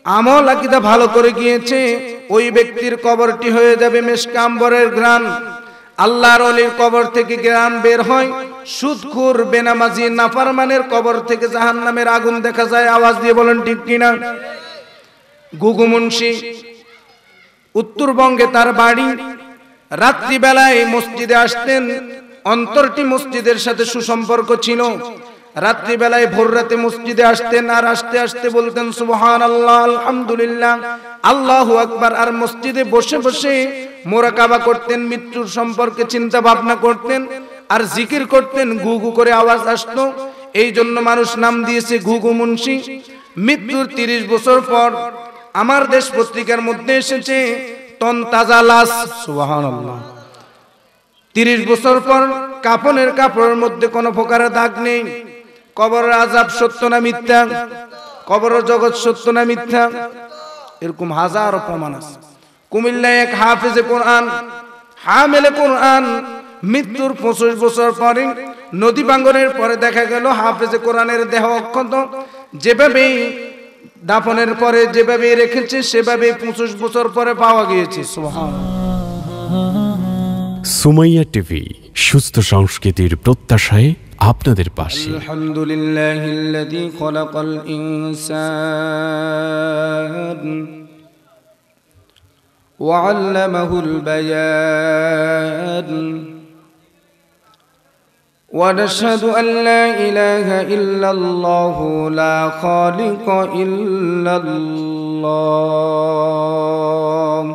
আমল আকীদা ভালো করে গিয়েছে, ওই ব্যক্তির কবরটি হয়ে যাবে মেশকাম্বরের ঘ্রাণ। আল্লাহর ওলির কবর থেকে ঘ্রাণ বের হয়, সুদখোর বেনামাজি নাফরমানের কবর থেকে জাহান্নামের আগুন দেখা যায়। আওয়াজ দিয়ে বলেন ঠিক কিনা? গুগু মুন্সি, উত্তরবঙ্গে তার বাড়ি। রাত্রিবেলায় মসজিদে আসতেন, অন্তরটি মসজিদের সাথে সুসম্পর্ক ছিল। রাত্রিবেলায় ভোর রাতে মসজিদে আসতেন, আর আসতে আসতে বলতেন সুবহানাল্লাহ, আলহামদুলিল্লাহ, আল্লাহু আকবার। আর মসজিদে বসে বসে মুরাকাবা করতেন, মৃত্যুর সম্পর্কে চিন্তা ভাবনা করতেন আর জিকির করতেন। গুগু করে আওয়াজ আসতো, এই জন্য মানুষ নাম দিয়েছে গুগু মুন্সি। মৃত্যুর 30 বছর পর আমার দেশ পত্রিকার মধ্যে এসেছে তন তাজা লাশ। সুবহানাল্লাহ। 30 বছর পর কাফনের কাপড়ের মধ্যে কোনো প্রকারের দাগ নেই। কবরের আযাব সত্য না মিথ্যা? কবরের জগৎ সত্য না মিথ্যা? এরকম হাজারো প্রমাণ আছে। কুমিল্লায় এক হাফেজে কোরআন, হামেলে কোরআন, মৃত্যুর 25 বছর পরে নদী ভাঙ্গনের পরে দেখা গেল হাফেজে কোরআনের দেহ অক্ষত। যেভাবে দাফনের পরে যেভাবে রেখেছে সেভাবে 25 বছর পরে পাওয়া গিয়েছে। সুমাইয়া টিভি, সুস্থ সংস্কৃতির প্রত্যাশায় আপনাদের পাশে। আলহামদুলিল্লাহিল্লাযী খলাকাল ইনসান ওয়া আল্লামাহুল বায়ান ওয়া নাশহাদু আন লা ইলাহা ইল্লাল্লাহু লা খালিকা ইল্লাল্লাহ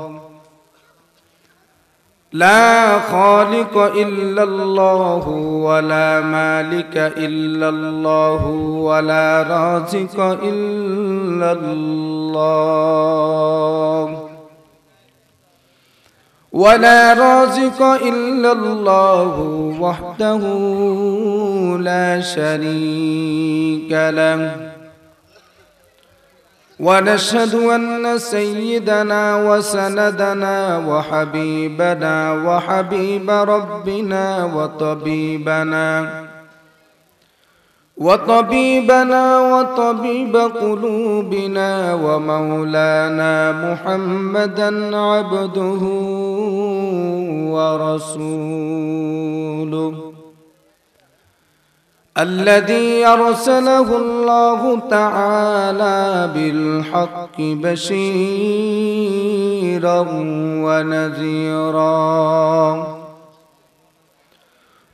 لا خالق إلا الله ولا مالك إلا الله ولا رازق إلا الله ولا رازق إلا الله وحده لا شريك له ونشهد أن سيدنا وسندنا وحبيبنا وحبيب ربنا وطبيبنا وطبيب قلوبنا ومولانا محمدا عبده ورسوله الذي أرسله الله تعالى بالحق بشيرا ونذيرا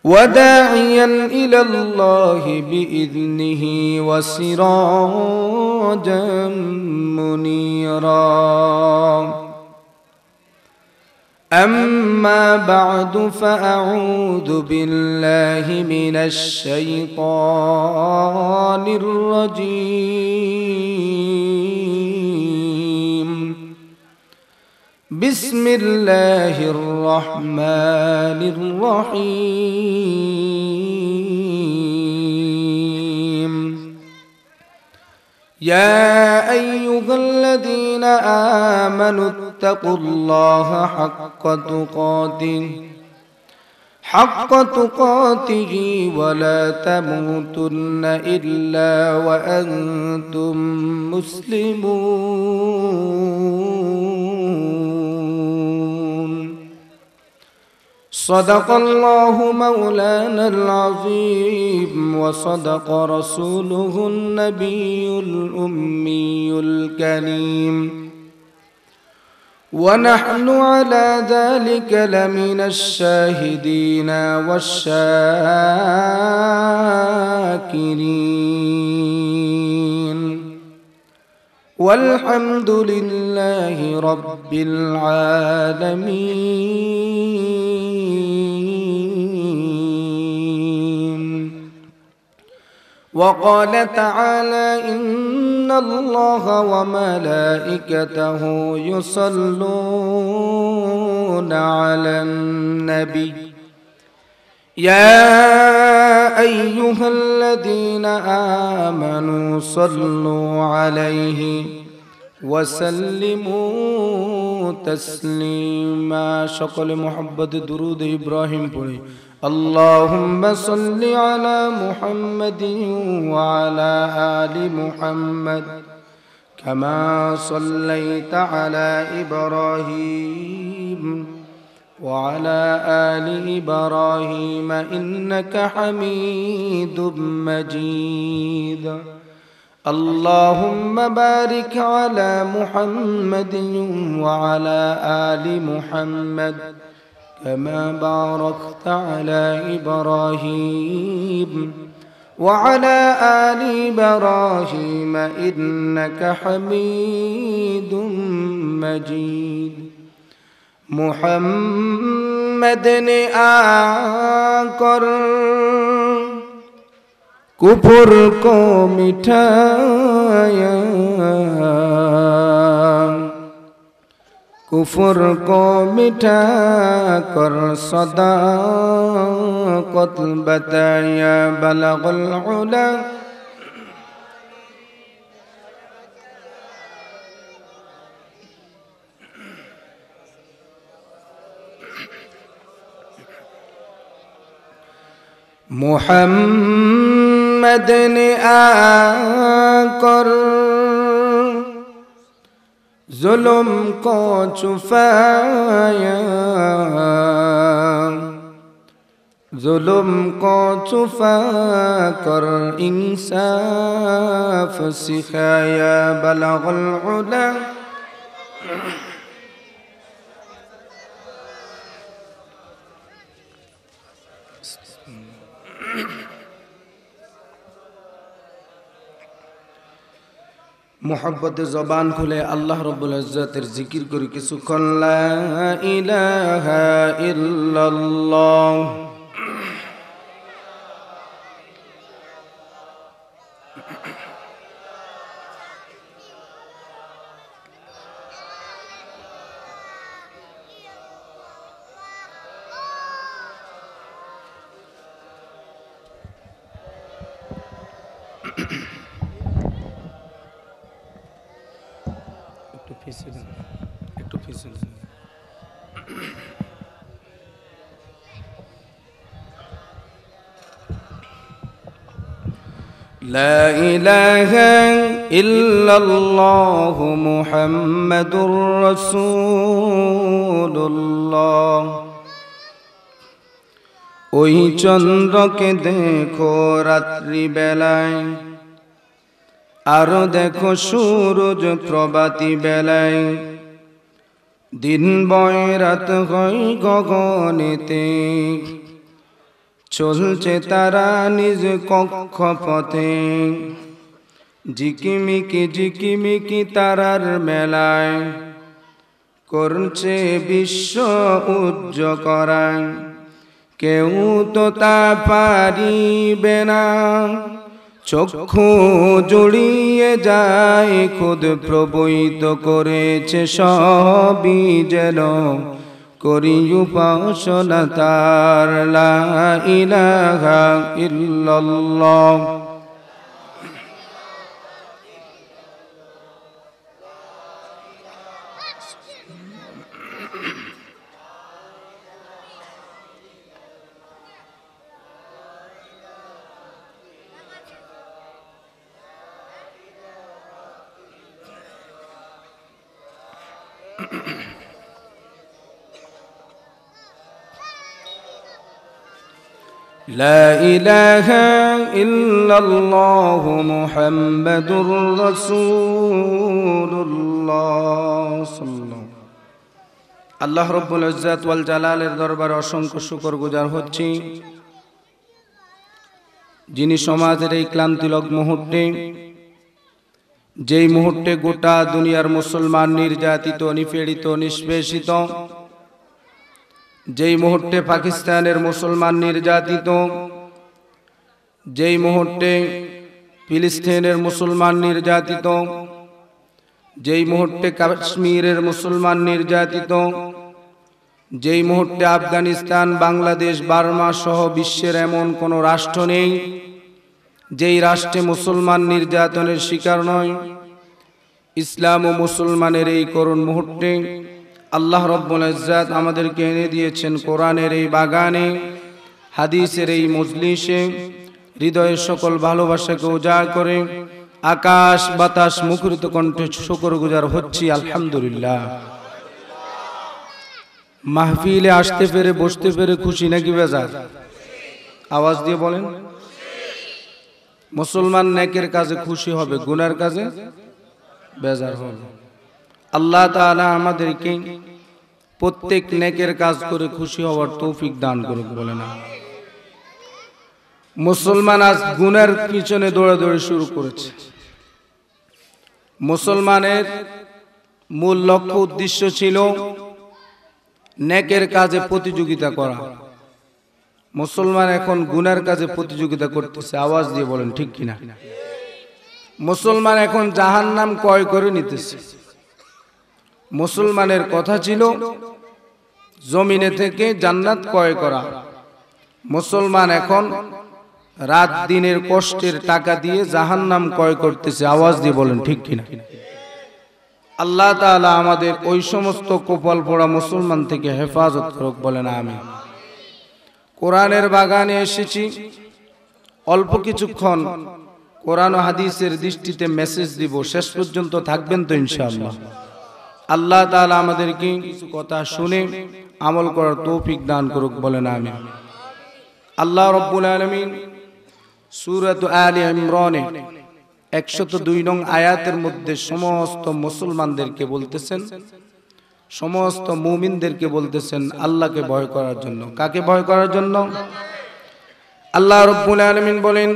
وداعيا إلى الله بإذنه وسراجا منيرا أما بعد فأعوذ بالله من الشيطان الرجيم بسم الله الرحمن الرحيم يا أيها الذين آمنوا اتقوا الله حق تقاته ولا تموتن إلا وأنتم مسلمون صدق الله مولانا العظيم وصدق رسوله النبي الأمي الكريم ونحن على ذلك لمن الشاهدين والشاكرين والحمد لله رب العالمين. وقال تعالى إن الله وملائكته يصلون على النبي يا أيها الذين آمنوا صلوا عليه وسلموا تسليما. সকলে محبت درود إبراهيم পড়ে اللهم صل على محمد وعلى آل محمد كما صليت على إبراهيم وعلى آل إبراهيم إنك حميد مجيد اللهم بارك على محمد وعلى آل محمد كما باركت على إبراهيم وعلى آل إبراهيم إنك حميد مجيد محمد نے آकर कुफर को मिटाया कुफर को मिटा कर सदाकत बताया बलगुल उला मुहम्मद ने आकर जुल्म को छुपाया जुल्म को छुपा कर इंसाफ सिखाया बलगुल उला मोहब्बत ज़बान खुले अल्लाह रब्बुल इज़्ज़तेर जिकिर करी किछुक्षण ला इलाहा इल्लल्लाह لا إله إلا الله محمد رسول الله ওই চন্দ্রকে দেখো রাত্রি বেলায় আরো দেখো সূরজ প্রভাতী বেলায় দিন বয় রাত হয় গগনেতে চলছে তারা নিজ কক্ষপথে ঝিকিমিকি ঝিকিমিকি তারার মেলায় করছে বিশ্ব উজ্জ করায় কেউ তো তা পারিবে না চক্ষু জুড়িয়ে যায় খুদ প্রভুই তো করেছে সবই যেন করি উপাসনা তার লা ইলাহা ইল্লাল্লাহ لا إله إلا الله محمد رسول الله صلى الله আল্লাহ রব্বুল ইজ্জত ওয়াল জালালের দরবারে অসংখ্য শুকর গুজার হচ্ছি যিনি সমাজের এই ক্লান্তিলগ্ন মুহূর্তে যেই মুহূর্তে গোটা দুনিয়ার মুসলমান নির্যাতিত নিপীড়িত নিষ্পেষিত যেই মুহূর্তে পাকিস্তানের মুসলমান নির্যাতিত যেই মুহূর্তে ফিলিস্তিনের মুসলমান নির্যাতিত যেই মুহূর্তে কাশ্মীরের মুসলমান নির্যাতিত যেই মুহূর্তে আফগানিস্তান বাংলাদেশ বার্মা সহ বিশ্বের এমন কোনো রাষ্ট্র নেই যেই রাষ্ট্রে মুসলমান নির্যাতনের শিকার নয় ইসলাম ও মুসলমানের এই করুণ মুহূর্তে আল্লাহ রব্বুল ইজ্জত আমাদেরকে এনে দিয়েছেন কোরআনের এই বাগানে হাদিসের এই মজলিসে হৃদয়ের সকল ভালোবাসাকে উজাড় করে আকাশ বাতাস মুখরিত কণ্ঠে শুকরগুজার হচ্ছি আলহামদুলিল্লাহ। মাহফিলে আসতে পেরে বসতে পেরে খুশি নাকি বেজার? আওয়াজ দিয়ে বলেন। মুসলমান নেকের কাজে খুশি হবে, গুনার কাজে বেজার হবে। আল্লাহ তাআলা আমাদেরকে প্রত্যেক নেকের কাজ করে খুশি হওয়ার তৌফিক দান করুক, বলে না। মুসলমান আজ গুনার পিছনে দৌড়াদৌড়ি শুরু করেছে। মুসলমানের মূল লক্ষ্য উদ্দেশ্য ছিল নেকের কাজে প্রতিযোগিতা করা। মুসলমান এখন গুনার কাজে প্রতিযোগিতা করতেছে। আওয়াজ দিয়ে বলেন ঠিক কিনা? মুসলমান এখন জাহান্নাম ক্রয় করে নিতেছে। মুসলমানের কথা ছিল জমিনে থেকে জান্নাত ক্রয় করা। মুসলমান এখন রাত দিনের কষ্টের টাকা দিয়ে জাহান্নাম ক্রয় করতেছে। আওয়াজ দিয়ে বলেন ঠিক কিনা? আল্লাহ তাআলা আমাদের ওই সমস্ত কপাল পোড়া মুসলমান থেকে হেফাজত করুক, বলেন আমিন। কোরআনের বাগানে এসেছি, অল্প কিছুক্ষণ কোরআন ও হাদিসের দৃষ্টিতে মেসেজ দিব। শেষ পর্যন্ত থাকবেন তো ইনশাআল্লাহ। আল্লাহ তাআলা আমাদেরকে কিছু কথা শুনে আমল করার তৌফিক দান করুক, বলেন আমিন। আল্লাহ রাব্বুল আলামিন সূরাত আলে ইমরানে 102 নং আয়াতের মধ্যে সমস্ত মুসলমানদেরকে বলতেছেন, সমস্ত মুমিনদেরকে বলতেছেন আল্লাহকে ভয় করার জন্য। কাকে ভয় করার জন্য? আল্লাহ রাব্বুল আলামিন বলেন,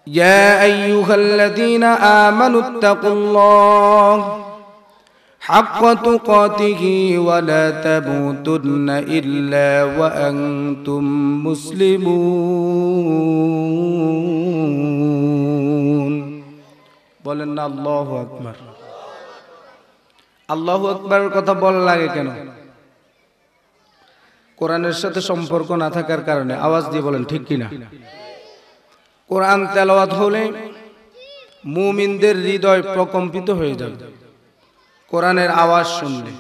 ইয়া আইয়ুহাল্লাযীনা আমানুত্তাকুল্লাহ হাক্কা তুকাতিহি ওয়া লা তামুতুন্না ইল্লা ওয়া আনতুম মুসলিমুন। বলেন না আল্লাহু আকবার। আল্লাহু আকবারের কথা বলা লাগে কেন? কোরআনের সাথে সম্পর্ক না থাকার কারণে। আওয়াজ দিয়ে বলেন ঠিক কিনা? কোরআন তেলাওয়াত হলে মুমিনদের হৃদয় প্রকম্পিত হয়ে যাবে কোরআনের আওয়াজ শুনলে।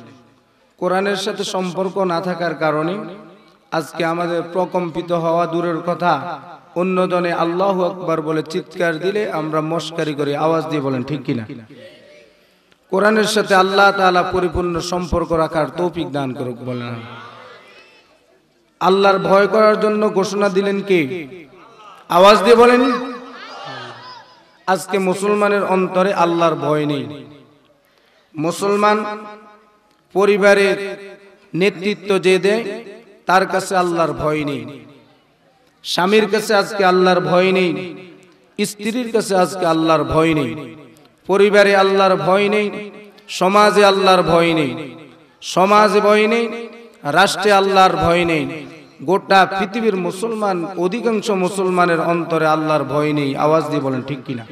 কোরআনের সাথে সম্পর্ক না থাকার কারণে আজকে আমাদের প্রকম্পিত হওয়া দূরের কথা, অন্যজনে আল্লাহু আকবার বলে চিৎকার দিলে আমরা মস্কারি করি। আওয়াজ দিয়ে বলেন ঠিক কিনা? কোরআনের সাথে আল্লাহ তাআলা পরিপূর্ণ সম্পর্ক রাখার তৌফিক দান করুক, বলেন। আল্লাহর ভয় করার জন্য ঘোষণা দিলেন কে? আওয়াজ দিয়ে বলেন। আজকে মুসলমানের অন্তরে আল্লাহর ভয় নেই। মুসলমান পরিবারের নেতৃত্ব যে দেয় তার কাছে আল্লাহর ভয় নেই। স্বামীর কাছে আজকে আল্লাহর ভয় নেই, স্ত্রীর কাছে আজকে আল্লাহর ভয় নেই, পরিবারে আল্লাহর ভয় নেই, সমাজে আল্লাহর ভয় নেই, সমাজে ভয় নেই, রাষ্ট্রে আল্লাহর ভয় নেই। গোটা পৃথিবীর মুসলমান, অধিকাংশ মুসলমানের অন্তরে আল্লাহর ভয় নেই। আওয়াজ দিয়ে বলেন ঠিক কিনা?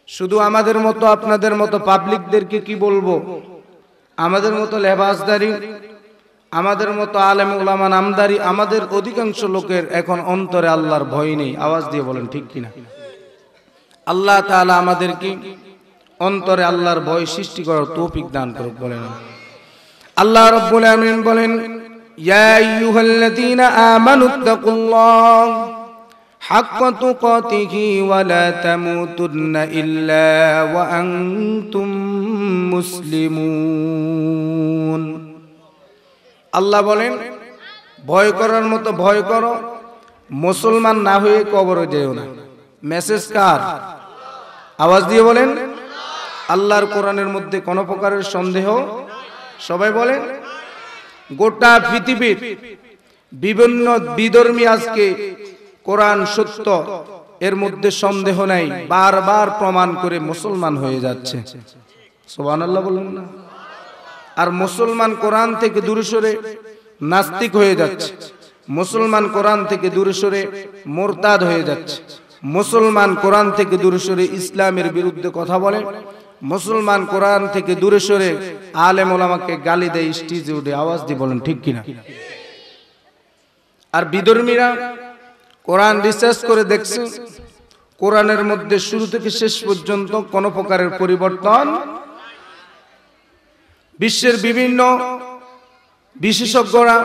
শুধু আমাদের মতো আপনাদের মতো পাবলিকদেরকে কি বলবো, আমাদের মতো লেবাসদারি, আমাদের মতো আলেম ওলামা নামদারি, আমাদের অধিকাংশ লোকের এখন অন্তরে আল্লাহর ভয় নেই। আওয়াজ দিয়ে বলেন ঠিক কিনা? আল্লাহ তাআলা আমাদেরকে অন্তরে আল্লাহর ভয় সৃষ্টি করার তৌফিক দান করুক, বলেন। আল্লাহ রাব্বুল আলামিন বলেন, ইয়া আইয়ুহাল্লাযীনা আমানুত্তাকুল্লাহ হাক্কা তুকাতিহি ওয়া লা তামুতুন্না ইল্লা ওয়া আনতুম মুসলিমুন। আল্লাহ বলেন, ভয় করার মতো ভয় করো, মুসলমান না হয়ে কবরে যেও না। মেসেজ কার? আওয়াজ দিয়ে বলেন। আল্লাহর কোরআনের মধ্যে কোন প্রকারের সন্দেহ? সবাই বলেন। গোটা পৃথিবীর বিভিন্ন বিধর্মী আজকে কোরআন সত্য, এর মধ্যে সন্দেহ নাই, বারবার প্রমাণ করে মুসলমান হয়ে যাচ্ছে। সুবহানাল্লাহ বলেন না? আর মুসলমান কোরআন থেকে দূরে সরে নাস্তিক হয়ে যাচ্ছে, মুসলমান কোরআন থেকে দূরে সরে মুরতাদ হয়ে যাচ্ছে, মুসলমান কোরআন থেকে দূরে সরে ইসলামের বিরুদ্ধে কথা বলে, মুসলমান কোরআন থেকে দূরে সরে আলেম ওলামাকে গালি দেয় স্টেজে উঠে। আওয়াজ দিয়ে বলেন ঠিক কিনা? আর বিধর্মীরা কোরআন রিসার্চ করে দেখছে, কোরআনের মধ্যে শুরু থেকে শেষ পর্যন্ত কোন প্রকারের পরিবর্তন। বিশ্বের বিভিন্ন বিশেষজ্ঞরা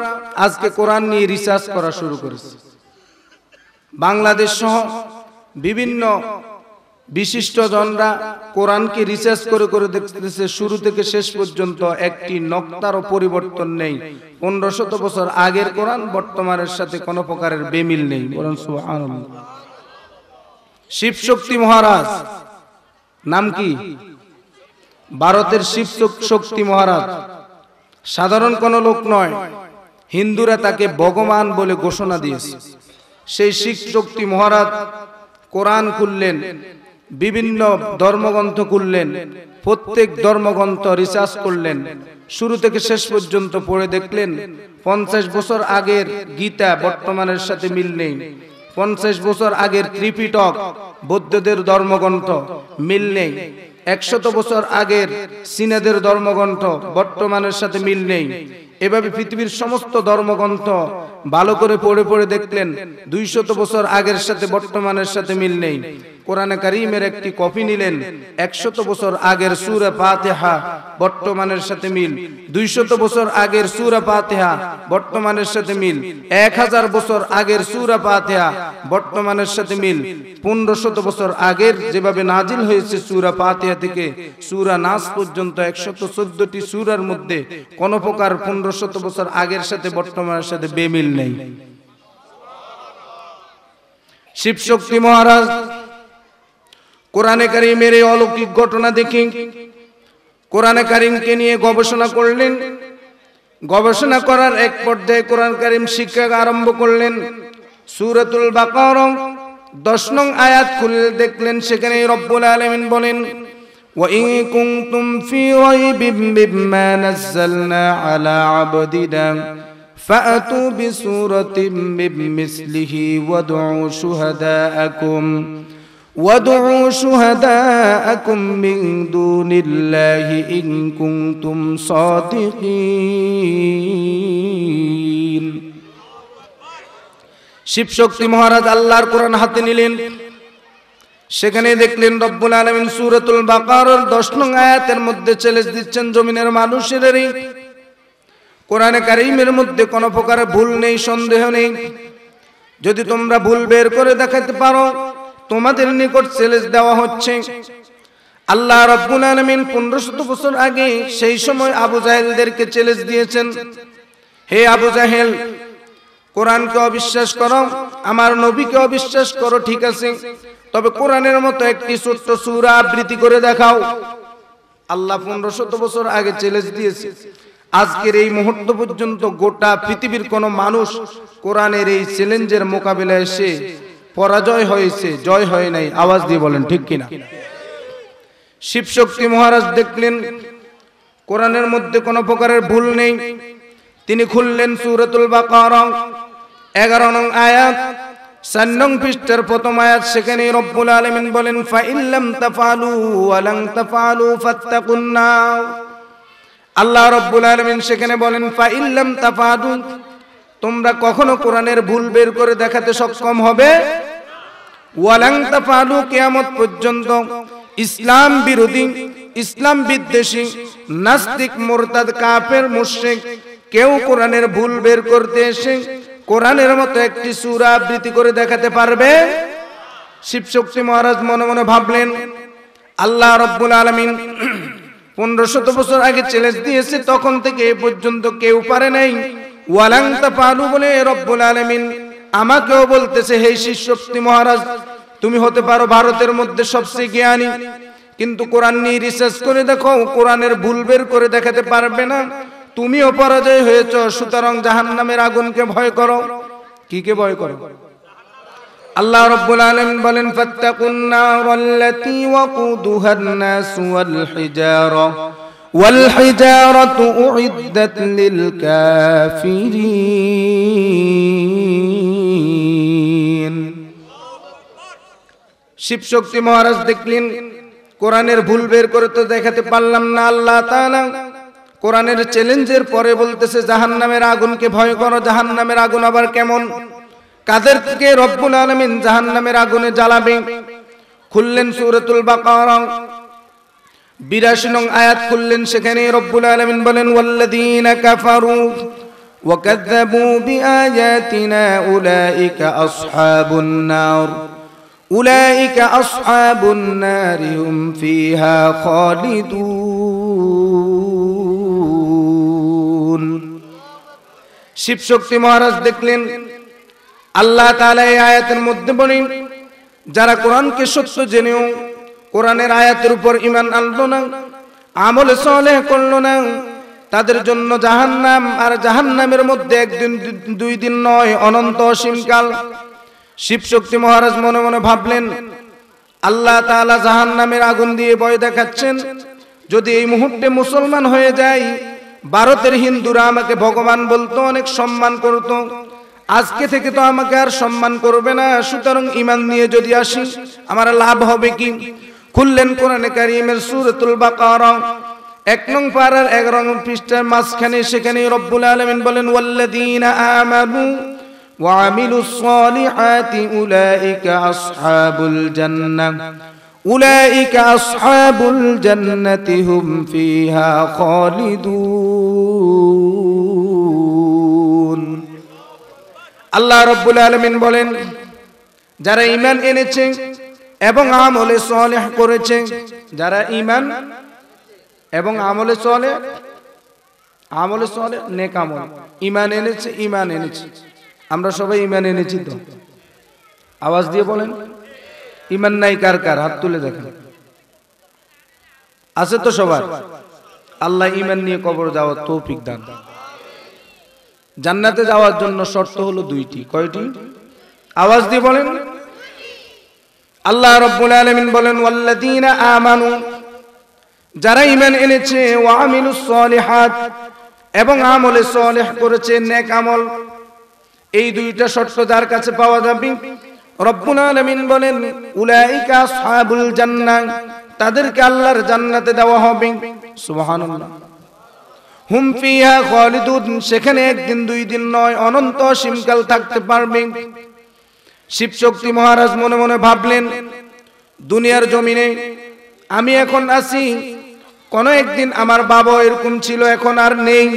আজকে কোরআন নিয়ে রিসার্চ করা শুরু করেছে। বাংলাদেশ সহ বিভিন্ন বিশিষ্ট জনরা কোরআনকে রিসার্চ করে করে দেখতেছে, শুরু থেকে শেষ পর্যন্ত একটি নক্তারও পরিবর্তন নেই। 1500 বছর আগের কোরআন বর্তমানের সাথে কোনো প্রকারের বেমিল নেই। বলেন সুবহানাল্লাহ। শিব শক্তি মহারাজ নাম কি? ভারতের শিব শক্তি মহারাজ সাধারণ কোনো লোক নয়, হিন্দুরা তাকে ভগবান বলে ঘোষণা দিয়েছে। সেই শিব শক্তি মহারাজ কোরআন খুললেন, বিভিন্ন ধর্মগ্রন্থ খুললেন, প্রত্যেক ধর্মগ্রন্থ রিসার্চ করলেন, শুরু থেকে শেষ পর্যন্ত পড়ে দেখলেন 50 বছর আগের গীতা বর্তমানের সাথে মিল নেই। 50 বছর আগের ত্রিপিটক বৌদ্ধদের ধর্মগ্রন্থ মিল নেই। 100 বছর আগের চীনাদের ধর্মগ্রন্থ বর্তমানের সাথে মিল নেই। এভাবে পৃথিবীর সমস্ত ধর্মগ্রন্থ ভালো করে পড়ে পড়ে দেখলেন 200 বছর আগের সাথে বর্তমানের সাথে মিল নেই। কোরআনে কারীমের একটি কপি নিলেন, 100 বছর আগের সূরা ফাতিহা বর্তমানের সাথে মিল, 200 বছর আগের সূরা ফাতিহা বর্তমানের সাথে মিল, 1000 বছর আগের সূরা ফাতিহা বর্তমানের সাথে মিল, 1500 বছর আগের যেভাবে নাজিল হয়েছে সূরা ফাতিহা থেকে সূরা নাস পর্যন্ত 114টি সূরার মধ্যে কোন প্রকার 1500 বছর আগের সাথে বর্তমানের সাথে বেমিল নেই। শিব শক্তি মহারাজ কোরআনে কারীমের এই অলৌকিক ঘটনা দেখে কোরআনে কারীমকে নিয়ে গবেষণা করলেন। গবেষণা করার এক পর্যায়ে কোরআন কারীম শিক্ষা আরম্ভ করলেন। সূরাতুল বাকারা 10 নং আয়াত খুলে দেখলেন, সেখানে রব্বুল আলামিন বলেন, ওয়া ইন কুনতুম ফি রাইবিম মিম্মা নাযালনা আলা আবদিনা ফাআতু বিসূরাতিম মিন মিসলিহি وادعوا شهداءكم من دون الله إن كنتم صادقين। শিব শক্তি মহারাজ আল্লাহর কোরআন হাতে নিলেন, সেখানে দেখলেন রব্বুল আলামিন সূরাতুল বাকারার 10 নং আয়াতের মধ্যে চ্যালেঞ্জ দিচ্ছেন জমিনের মানুষেরই। কোরআনে কারীমের মধ্যে কোনো প্রকার ভুল নেই, সন্দেহ নেই। যদি তোমরা ভুল বের করে দেখাতে পারো, তোমাদের নিকট চ্যালেঞ্জ দেওয়া হচ্ছে। আল্লাহ রাব্বুল আলামিন 1500 বছর আগে সেই সময় আবু জাহেলদেরকে চ্যালেঞ্জ দিয়েছেন, হে আবু জাহেল, কোরআনকে অবিশ্বাস করো, আমার নবীকে অবিশ্বাস করো, ঠিক আছে, তবে কোরআনের মতো একটি ছোট্ট সূরা আবৃত্তি করে দেখাও। আল্লাহ 1500 বছর আগে চ্যালেঞ্জ দিয়েছে। আজকের এই মুহূর্ত পর্যন্ত গোটা পৃথিবীর কোন মানুষ কোরআনের এই চ্যালেঞ্জের মোকাবিলায় এসে পরাজয় হয়েছে, জয় হয় নাই। আওয়াজ দিয়ে বলেন ঠিক কিনা? শিব শক্তি মহারাজ দেখলেন কোরআনের মধ্যে কোনো প্রকারের ভুল নেই। তিনি খুললেন সূরাতুল বাকারা 11 নং আয়াত 4 নং পৃষ্ঠার প্রথম আয়াত, সেখানে রব্বুল আলামিন বলেন, ফা ইল্লাম তাফআলু ওয়া লান তাফআলু ফাত্তাকুন নার। আল্লাহ রাব্বুল আলামিন সেখানে বলেন, ফা ইল্লাম তাফআলু, তোমরা কখনো কোরআনের ভুল বের করে দেখাতে সক্ষম হবে, ওয়ালান তাফআলু, কিয়ামত পর্যন্ত ইসলাম বিরোধী, ইসলাম বিদ্বেষী, নাস্তিক, মুরতাদ, কাফের, মুশরিক কেউ কোরআনের ভুল বের করতে এসে কোরআনের মতো একটি সূরা আবৃত্তি করে দেখাতে পারবে? শিব শক্তি মহারাজ মনে মনে ভাবলেন, আল্লাহ রাব্বুল আলামিন 1500 বছর আগে চ্যালেঞ্জ দিয়েছে, তখন থেকে এ পর্যন্ত কেউ পারে নাই। ওয়ালান তাফআলু বলে রব্বুল আলামিন আমাকেও বলতেছে, হে শিব শক্তি মহারাজ, তুমি হতে পারো ভারতের মধ্যে সবচেয়ে জ্ঞানী, কিন্তু কোরআন নিয়ে রিসার্চ করে দেখো, কোরআনের ভুল বের করে দেখাতে পারবে না, তুমিও পরাজয় হয়েছো। সুতরাং জাহান্নামের আগুনকে ভয় করো। কি কে ভয় করো? আল্লাহ রাব্বুল আলামিন বলেন, ফাত্তাকুন নারাল্লাতী ওয়াকুদুহান নাস ওয়াল হিজারাতু উইদ্দাত লিল কাফিরিন। শিব শক্তি মহারাজ দেখলেন কোরআনের ভুল বের করে তো দেখাতে পারলাম না। আল্লাহ তাআলা কোরআনের চ্যালেঞ্জের পরে বলতেছে জাহান্নামের আগুনকে ভয় করো। জাহান্নামের আগুন আবার কেমন? কাদেরকে রব্বুল আলামিন জাহান্নামের আগুনে জ্বালাবে? খুললেন সূরাতুল বাকারা 82 নং আয়াত খুললেন, সেখানে রব্বুল আলামিন বলেন, ওয়াল্লাযীনা কাফারু ওয়া কাযযাবু বিআয়াতিনা উলাইকা আসহাবুন নার উলাইকা আসহাবুন নারি হুম ফিহা খালিদুন। শিব শক্তি মহারাজ দেখলেন আল্লাহ তাআলা এই আয়াতের মধ্যে বলেন, যারা কোরআনকে সত্য জেনেও কোরআনের আয়াতের উপর ঈমান আনলো না, আমল সালেহ করলো না, তাদের জন্য জাহান্নাম, আর জাহান্নামের মধ্যে একদিন দুই দিন নয়, অনন্ত অসীমকাল। শিব শক্তি মহারাজ মনে মনে ভাবলেন, আল্লাহ তাআলা জাহান্নামের আগুন দিয়ে ভয় দেখাচ্ছেন, যদি এই মুহূর্তে মুসলমান হয়ে যাই, ভারতের হিন্দুরা আমাকে ভগবান বলতো, অনেক সম্মান করত, আজকে থেকে তো আমাকে আর সম্মান করবে না, সুতরাং ঈমান নিয়ে যদি আসি আমার লাভ হবে কি? খুললেন কোরআনে কারীমের সূরাতুল বাকারা 1 নং পারার 11 নং পৃষ্ঠার মাঝখানে, সেখানে রব্বুল আলামিন বলেন, ওয়াল্লাযীনা আমানু ওয়া আমিলুস সালিহাতি উলাইকা আসহাবুল জান্নাহ উলাইকা আসহাবুল জান্নাতি হুম ফিহা খালিদুন। আল্লাহ রাব্বুল আলামিন বলেন, যারা ঈমান এনেছে এবং আমলে সালেহ করেছে, যারা ঈমান এবং আমলে সালেহ নেক আমল, ঈমান এনেছে, আমরা সবাই ঈমান এনেছি তো? আওয়াজ দিয়ে বলেন, ঈমান নাই কার কার? হাত তুলে দেখেন, আছে তো সবার? আল্লাহ ঈমান নিয়ে কবর যাওয়ার তৌফিক দান। জান্নাতে যাওয়ার জন্য শর্ত হলো 2টি। কয়টি? আওয়াজ দিয়ে বলেন। আল্লাহ রাব্বুল আলামিন বলেন, ওয়াল্লাযীনা আমানু, যারা ঈমান এনেছে, ওয়া আমিলুস সালিহাত, এবং আমলে সালেহ করেছে, নেক আমল, এই 2টা শর্ত যার কাছে পাওয়া যাবে, রব্বুল আলামিন বলেন, উলাইকা আসহাবুল জান্নাহ, তাদেরকে আল্লাহর জান্নাতে দেওয়া হবে। সুবহানাল্লাহ। হুম ফিহা খালিদুন, সেখানে একদিন দুই দিন নয়, অনন্ত অসীমকাল থাকতে পারবে। শিব শক্তি মহারাজ মনে মনে ভাবলেন, দুনিয়ার জমিনে আমি এখন আছি, কোন একদিন আমার বাবা এরকম ছিল, এখন আর নেই।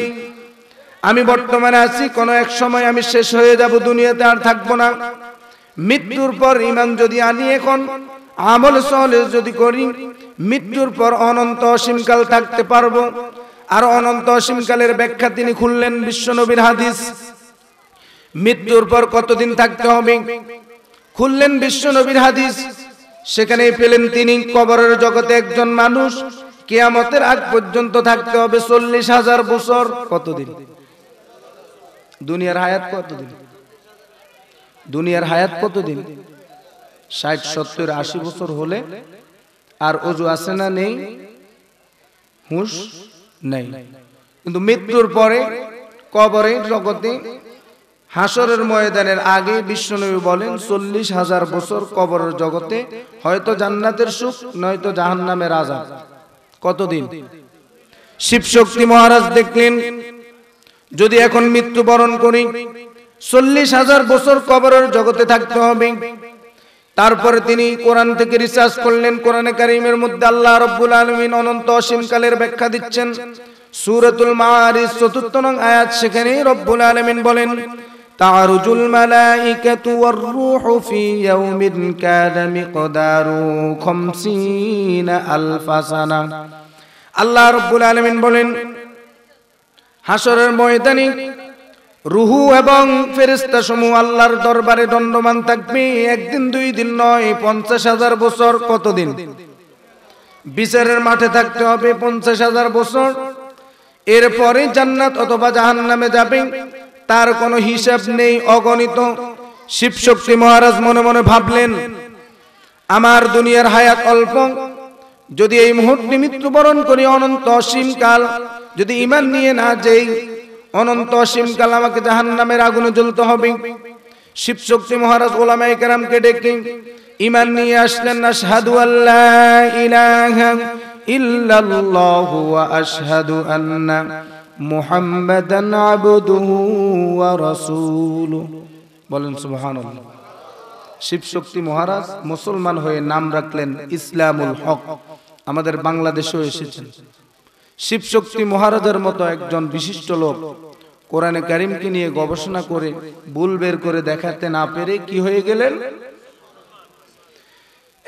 আমি বর্তমানে আছি, কোন এক সময় আমি শেষ হয়ে যাব, দুনিয়াতে আর থাকবো না। মৃত্যুর পর ঈমান যদি আনি, এখন আমল সালেহ যদি করি, মৃত্যুর পর অনন্ত অসীমকাল থাকতে পারবো। আর অনন্ত অসীমকালের ব্যাখ্যা তিনি খুললেন বিশ্বনবীর হাদিস। মৃত্যুর পর কতদিন থাকতে হবে? খুললেন বিশ্বনবীর হাদিস, সেখানে পেলেন তিনি কবরের জগতে একজন মানুষ কিয়ামতের আগ পর্যন্ত থাকতে হবে 40,000 বছর। কতদিন? দুনিয়ার হায়াত কতদিন? দুনিয়ার হায়াত কতদিন? 60, 70, 80 বছর হলে আর ওযু আছে না? নেই, হুঁশ নেই। কিন্তু মৃত্যুর পরে কবরের জগতে হাসরের ময়দানের আগে বিশ্বনবী বলেন 40,000 বছর কবরের জগতে হয়তো জান্নাতের সুখ, নয়তো জাহান্নামের আযাব। কতদিন? শিব শক্তি মহারাজ দেখলেন, যদি এখন মৃত্যুবরণ করি, 40,000 বছর কবরের জগতে থাকতে হবে। তারপরে তিনি কোরআন থেকে রিসার্চ করলেন, কোরআনে কারীমের মধ্যে আল্লাহ রাব্বুল আলামিন অনন্ত অসীমকালের ব্যাখ্যা দিচ্ছেন। সূরাতুল মাআরিজ 4 নং আয়াত, সেখানে রব্বুল আলামিন বলেন, তা'রুজুল মালাইকাতু ওয়ার রূহু ফি ইয়াউমিন কানা মিকদারু 50,000 সানা। আল্লাহ রাব্বুল আলামিন বলেন, হাসরের ময়দানে রূহ এবং ফেরেশতা সমূহ আল্লাহর দরবারে দণ্ডমান থাকবে, একদিন দুই দিন নয়, 50,000 বছর। কতদিন? বিচারের মাঠে থাকতে হবে 50,000 বছর। এরপরে জান্নাত অথবা জাহান্নামে যাবে, তার কোনো হিসাব নেই, অগণিত। শিব শক্তি মহারাজ মনে মনে ভাবলেন, আমার দুনিয়ার হায়াত অল্প, যদি এই মুহূর্তে মৃত্যুবরণ করি, অনন্ত অসীমকাল যদি ঈমান নিয়ে না যাই, অনন্ত অসীমকাল আমাকে জাহান্নামের আগুনে জ্বলতে হবে। শিব শক্তি মহারাজ উলামায়ে কেরামকে ডেকে ঈমান নিয়ে আসলেন, আশহাদু আল্লা ইলাহা ইল্লাল্লাহু ওয়া আশহাদু আন্না মুহাম্মাদান আবদুহু ওয়া রাসূলুহু। বলেন সুবহানাল্লাহ। শিব শক্তি মহারাজ মুসলমান হয়ে নাম রাখলেন ইসলামুল হক। আমাদের বাংলাদেশেও এসেছেন। শিব শক্তি মহারাজের মতো একজন বিশিষ্ট লোক কোরআনে কারীমকে নিয়ে গবেষণা করে ভুল বের করে দেখাতে না পেরে কি হয়ে গেলেন?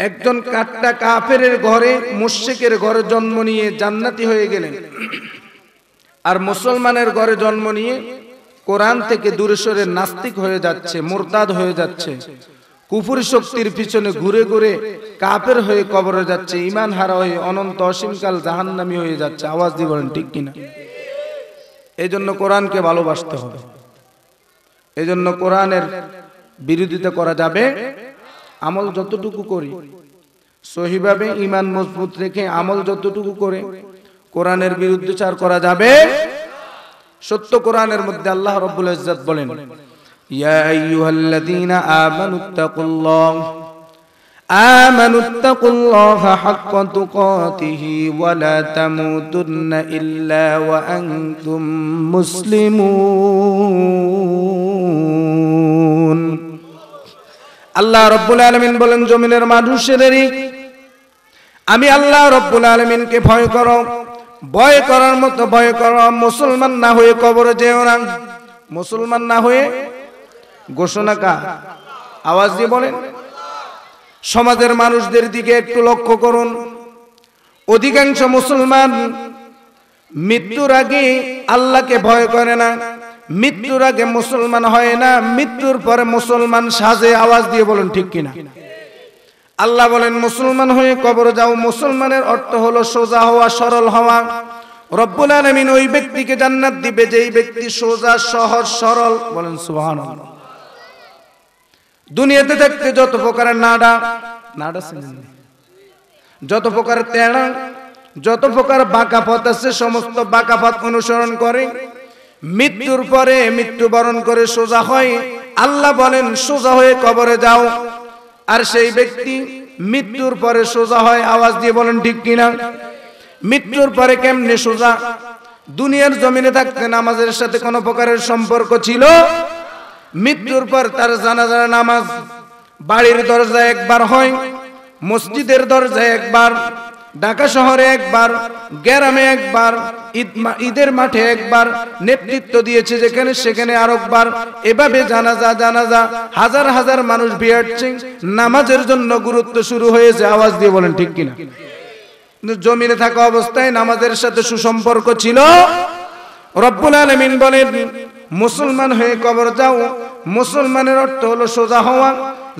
একজন কাট্টা কাফেরের ঘরে, মুশরিকের ঘরে জন্ম নিয়ে জান্নাতি হয়ে গেলেন, আর মুসলমানের ঘরে জন্ম নিয়ে কোরআন থেকে দূরে সরে নাস্তিক হয়ে যাচ্ছে, মুরতাদ হয়ে যাচ্ছে, কুফরি শক্তির পিছনে ঘুরে ঘুরে কাফের হয়ে কবরে যাচ্ছে, ঈমান হারা হয়ে অনন্ত অসীমকাল জাহান্নামী হয়ে যাচ্ছে। আওয়াজ দিয়ে বলেন ঠিক কিনা? এই জন্য কোরআনকে ভালোবাসতে হবে। এই জন্য কোরআনের বিরোধিতা করা যাবে। আমল যতটুকু করি সহিভাবে, ঈমান মজবুত রেখে আমল যতটুকু করে কোরআনের বিরুদ্ধচার করা যাবে। সত্য কোরআনের মধ্যে আল্লাহ রাব্বুল ইজ্জত বলেন, ইয়া আইয়ুহাল্লাযীনা আমানুত্তাকুল্লাহা হাক্কা তুকাতিহি ওয়া লা তামুতুন্না ইল্লা ওয়া আনতুম মুসলিমুন। আল্লাহ রাব্বুল আলামিন বলেন, জমিনের মানুষেরই আমি আল্লাহ রাব্বুল আলামিনকে ভয় করো, ভয় করার মতো ভয় করো। মুসলমান না হয়ে কবরে যেও না। মুসলমান না হয়ে ঘোষণা কা? আওয়াজ দিয়ে বলেন। সমাজের মানুষদের দিকে একটু লক্ষ্য করুন। অধিকাংশ মুসলমান মৃত্যুর আগে আল্লাহকে ভয় করে না, মৃত্যুর আগে মুসলমান হয় না, মৃত্যুর পরে মুসলমান সাজে। আওয়াজ দিয়ে বলেন ঠিক কিনা? আল্লাহ বলেন, মুসলমান হয়ে কবরে যাও। মুসলমানের অর্থ হলো সোজা হওয়া, সরল হওয়া। রব্বুল আলামিন ওই ব্যক্তিকে জান্নাত দিবে যেই ব্যক্তি সোজা, সহজ, সরল। বলেন সুবহানাল্লাহ। দুনিয়াতে থাকতে যত প্রকারের নাডা যত প্রকার তেড়া, যত প্রকার বাঁকা পথ আছে, সমস্ত বাঁকা পথ অনুসরণ করে মৃত্যুর পরে মৃত্যুবরণ করে সোজা হয়। আল্লাহ বলেন, সোজা হয়ে কবরে যাও। আর সেই ব্যক্তি মৃত্যুর পরে সোজা হয়। আওয়াজ দিয়ে বলেন ঠিক কিনা? মৃত্যুর পরে কেমনে সোজা? দুনিয়ার জমিনে থাকতে নামাজের সাথে কোনো প্রকারের সম্পর্ক ছিল? মৃত্যুর পর তার জানাজার নামাজ বাড়ির দরজায় একবার হয়, মসজিদের দরজায় একবার, ঢাকা শহরে একবার, গ্রামে একবার, ঈদের মাঠে একবার, নেতৃত্ব দিয়েছে যেখানে সেখানে আরেকবার। এভাবে জানাজা জানাজা হাজার হাজার মানুষ ভিড়ছে, নামাজের জন্য গুরুত্ব শুরু হয়েছে। আওয়াজ দিয়ে বলেন ঠিক কিনা? জমিনে থাকা অবস্থায় নামাজের সাথে সুসম্পর্ক ছিল। রব্বুল আলামিন বলেন, মুসলমান হয়ে কবর যাও। মুসলমানের অর্থ হলো সোজা হওয়া।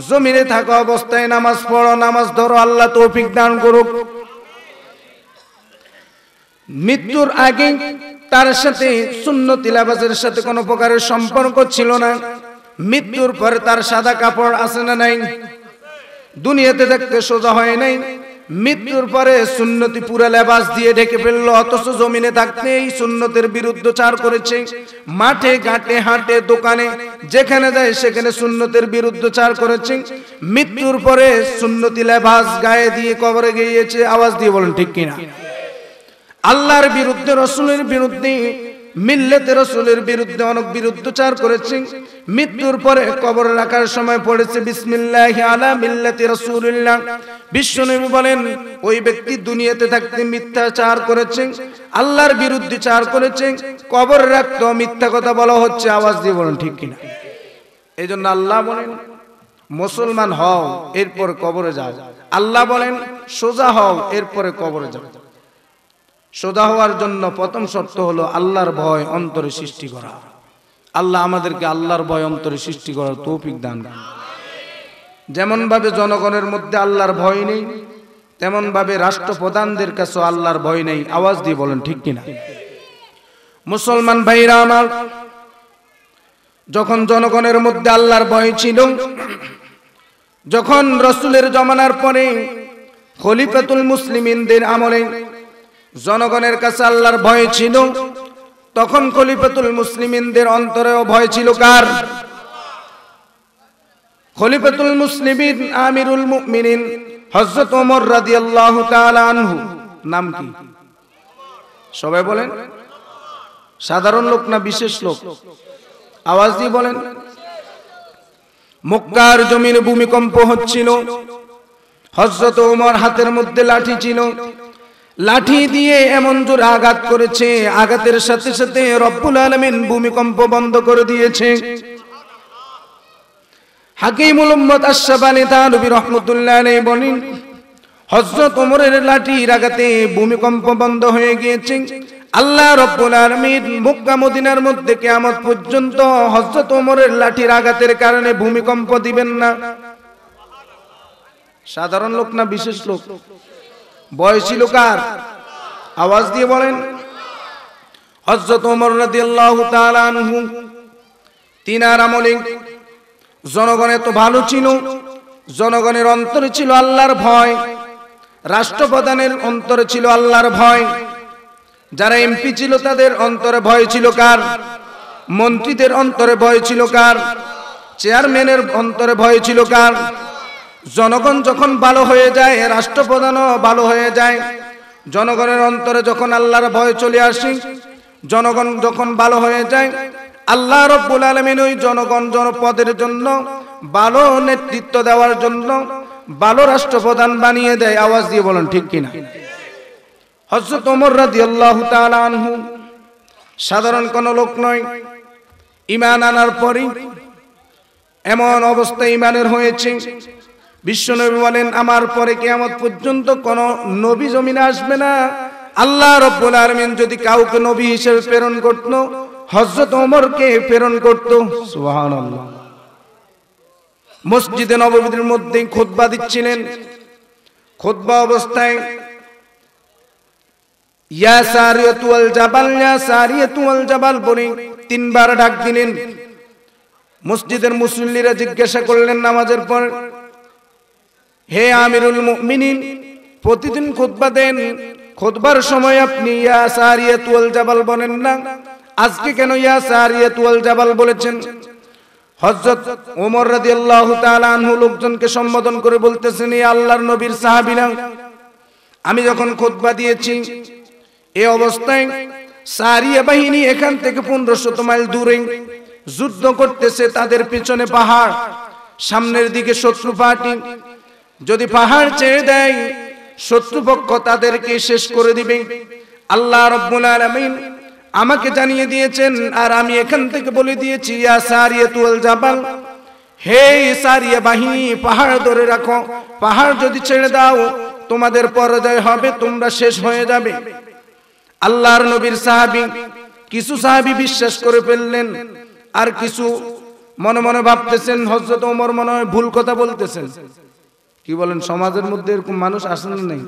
জমিনে থাকা অবস্থায় নামাজ পড়ো, নামাজ ধরো। আল্লাহ তৌফিক দান করুক। মৃত্যুর আগে তার সাথে সুন্নতি লিবাসের সাথে কোনো প্রকারের সম্পর্ক ছিল না। মৃত্যুর পরে তার সাদা কাপড় আছে না নাই? দুনিয়াতে থাকতে সোজা হয় নাই, মৃত্যুর পরে সুন্নতি পুরা লেবাস দিয়ে ঢেকে ফেললো। অথচ জমিনে থাকতে এই সুন্নতের বিরুদ্ধচার করেছে। মাঠে ঘাটে হাটে দোকানে যেখানে যায় সেখানে সুন্নতের বিরুদ্ধচার করেছে। মৃত্যুর পরে সুন্নতি লেবাস গায়ে দিয়ে কবরে গিয়েছে। আওয়াজ দিয়ে বলেন ঠিক কিনা? আল্লাহর বিরুদ্ধে, রাসূলের বিরুদ্ধে, মিল্লাতে রাসূলের বিরুদ্ধে অনেক বিরুদ্ধচার করেছে। মৃত্যুর পরে কবরে রাখার সময় পড়েছে বিসমিল্লাহি আলা মিল্লাতি রাসূলিল্লাহ। বিশ্বনবী বলেন, ওই ব্যক্তি দুনিয়াতে থাকতে মিথ্যাচার করেছে, আল্লাহর বিরুদ্ধে চার করেছে, কবরে রাখতো মিথ্যা কথা বলা হচ্ছে। আওয়াজ দিয়ে বলেন ঠিক কিনা? এই জন্য আল্লাহ বলেন, মুসলমান হও এরপর কবরে যাও। আল্লাহ বলেন, সোজা হও এরপরে কবরে যাও। সোজা হওয়ার জন্য প্রথম শর্ত হলো আল্লাহর ভয় অন্তরে সৃষ্টি করা। আল্লাহ আমাদেরকে আল্লাহর ভয় অন্তরে সৃষ্টি করার তৌফিক দান করুন। যেমন ভাবে জনগণের মধ্যে আল্লাহর ভয় নেই, তেমন ভাবে রাষ্ট্রপ্রধানদের কাছে আল্লাহর ভয় নেই। আওয়াজ দিয়ে বলেন ঠিক কিনা? মুসলমান ভাইরা আমার, যখন জনগণের মধ্যে আল্লাহর ভয় ছিল, যখন রাসূলের জমানার পরে খলিফাতুল মুসলিমিনদের আমলে জনগণের কাছে আল্লাহর ভয় ছিল, তখন খলিফাতুল মুসলিমিনদের অন্তরেও ভয় ছিল কার? খলিফাতুল মুসলিমিন আমিরুল মুমিনিন হযরত ওমর রাদিয়াল্লাহু তাআলা আনহু। নাম কি? সবাই বলেন। সাধারণ লোক না বিশেষ লোক? আওয়াজ দিয়ে বলেন। মক্কার জমিনে ভূমিকম্প হচ্ছিল। হযরত ওমর হাতের মধ্যে লাঠি ছিল, লাঠি দিয়ে এমন জোরে আঘাত করেছে, আঘাতের সাথে সাথে রব্বুল আলামিন ভূমিকম্প বন্ধ করে দিয়েছে। হাকিমুল উম্মত আশ-শাবানী তানবী রাহমাতুল্লাহ আলাইহি বলেন, হযরত ওমরের লাঠির আঘাতে ভূমিকম্প বন্ধ হয়ে গিয়েছে। আল্লাহ রাব্বুল আলামিন মক্কা মদিনার মধ্যে কিয়ামত পর্যন্ত হযরত ওমরের লাঠির আঘাতের কারণে ভূমিকম্প দিবেন না। সাধারণ লোক না বিশেষ লোক? বয়সী লোক আর? আওয়াজ দিয়ে বলেন। হযরত ওমর রাদিয়াল্লাহু তাআলা আনহু তিনার আমলে জনগণ এত ভালো ছিল, জনগণের অন্তরে ছিল আল্লাহর ভয়, রাষ্ট্রপ্রধানের অন্তরে ছিল আল্লাহর ভয়, যারা এমপি ছিল তাদের অন্তরে ভয় ছিল কার? মন্ত্রীদের অন্তরে ভয় ছিল কার? চেয়ারম্যানের অন্তরে ভয় ছিল কার? জনগণ যখন ভালো হয়ে যায়, রাষ্ট্রপ্রধানও ভালো হয়ে যায়। জনগণের অন্তরে যখন আল্লাহর ভয় চলে আসে, জনগণ যখন ভালো হয়ে যায়, আল্লাহ রাব্বুল আলামিন ওই জনগণ জনপদের জন্য ভালো নেতৃত্ব দেওয়ার জন্য ভালো রাষ্ট্রপ্রধান বানিয়ে দেয়। আওয়াজ দিয়ে বলেন ঠিক কিনা? হযরত ওমর রাদিয়াল্লাহু তাআলা আনহু সাধারণ কোন লোক নয়। ঈমান আনার পরই এমন অবস্থা ঈমানের হয়েছে, বিশ্বনবী বলেন আমার পরে কিয়ামত পর্যন্ত কোন নবী জমিনে আসবে না। আল্লাহ রাব্বুল আলামিন যদি কাউকে নবী হিসেবে প্রেরণ করত, হযরত ওমরকে প্রেরণ করত। সুবহানাল্লাহ। মসজিদে নববীর মধ্যে খুতবা দিচ্ছিলেন। খুতবা অবস্থায় ইয়া সারিয়াতু ওয়াল জাবাল, ইয়া সারিয়াতু ওয়াল জাবাল বলে তিনবার ডাক দিলেন। মসজিদের মুসল্লিরা জিজ্ঞাসা করলেন নামাজের পর, হে আমিরুল মুমিনিন, প্রতিদিন খুতবা দেন, খুতবার সময় আপনি ইয়া সারিয়াতু ওয়াল জাবাল বলেন না, আজকে কেন ইয়া সারিয়াতু ওয়াল জাবাল বলেছেন? হযরত ওমর রাদিয়াল্লাহু তাআলা আনহু লোকজনকে সম্বোধন করে বলতেছেন, হে আল্লাহর নবীর সাহাবীরা, আমি যখন খুতবা দিয়েছি এই অবস্থায় সারিয়া বাহিনী এখান থেকে 1500 মাইল দূরে যুদ্ধ করতেছে, তাদের পিছনে পাহাড়, সামনের দিকে শত্রু পার্টি। যদি পাহাড় ছেড়ে দেয় শত্রুপক্ষ তাদেরকে শেষ করে দিবে। আল্লাহ রাব্বুল আলামিন আমাকে জানিয়ে দিয়েছেন, আর আমি এখান থেকে বলে দিয়েছি, ইয়া সারিয়াতু ওয়াল জাবাল, হে সারিয়া বাহিনী, পাহাড় ধরে রাখো, পাহাড় যদি ছেড়ে দাও তোমাদের পরাজয় হবে, তোমরা শেষ হয়ে যাবে। আল্লাহর নবীর সাহাবী, কিছু সাহাবী বিশ্বাস করে ফেললেন, আর কিছু মনে মনে ভাবতেছেন হযরত ওমর মনে হয় ভুল কথা বলতেছেন। কি বলেন? সমাজের মধ্যে এরকম মানুষ আসেন না? নেই?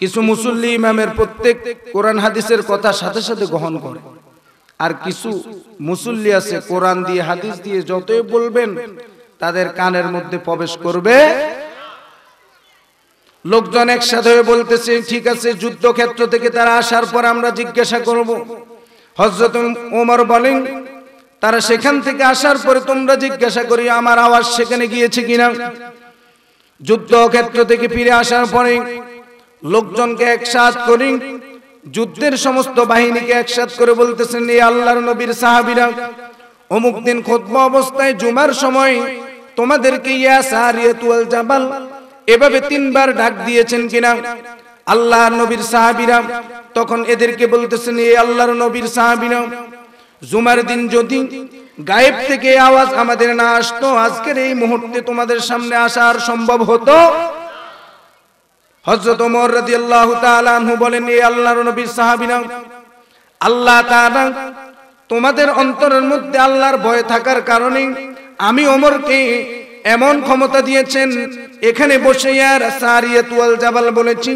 কিছু মুসল্লি ইমামের প্রত্যেক কোরআন হাদিসের কথা সাথে সাথে গ্রহণ করে, আর কিছু মুসল্লি আছে কোরআন দিয়ে হাদিস দিয়ে যতই বলবেন তাদের কানের মধ্যে প্রবেশ করবে। লোকজন একসাথে হয়ে বলতেছে, ঠিক আছে, যুদ্ধক্ষেত্র থেকে তারা আসার পর আমরা জিজ্ঞাসা করব। হযরত ওমর বলেন, তারা সেখান থেকে আসার পরে তোমরা জিজ্ঞাসা করি আমার আওয়াজ সেখানে গিয়েছে কিনা। যুদ্ধক্ষেত্র থেকে ফিরে আসার পরে লোকজনকে একসাথ করি, যুদ্ধের সমস্ত বাহিনীকে একসাথ করে বলতেছেন, এই আল্লাহর নবীর সাহাবীরা, অমুক দিন খুতবা অবস্থায় জুমার সময় তোমাদেরকে ইয়া সারিয়াতু ওয়াল জাবাল এভাবে 3 বার ডাক দিয়েছেন কিনা? আল্লাহর নবীর সাহাবীরা তখন এদেরকে বলতেছেন, এই আল্লাহর নবীর সাহাবীরা, জুমার দিন যদি গায়েব থেকে আওয়াজ আমাদের না আসতো, আজকের এই মুহূর্তে তোমাদের সামনে আসা আর সম্ভব হতো? হযরত ওমর রাদিয়াল্লাহু তাআলা আনহু বলেন, এই আল্লাহর নবীর সাহাবীরা, আল্লাহ তাআলা তোমাদের অন্তরের মধ্যে আল্লাহর ভয় থাকার কারণে আমি ওমরকে এমন ক্ষমতা দিয়েছেন, এখানে বসে ইয়া সারিয়াতু ওয়াল জাবাল বলেছি,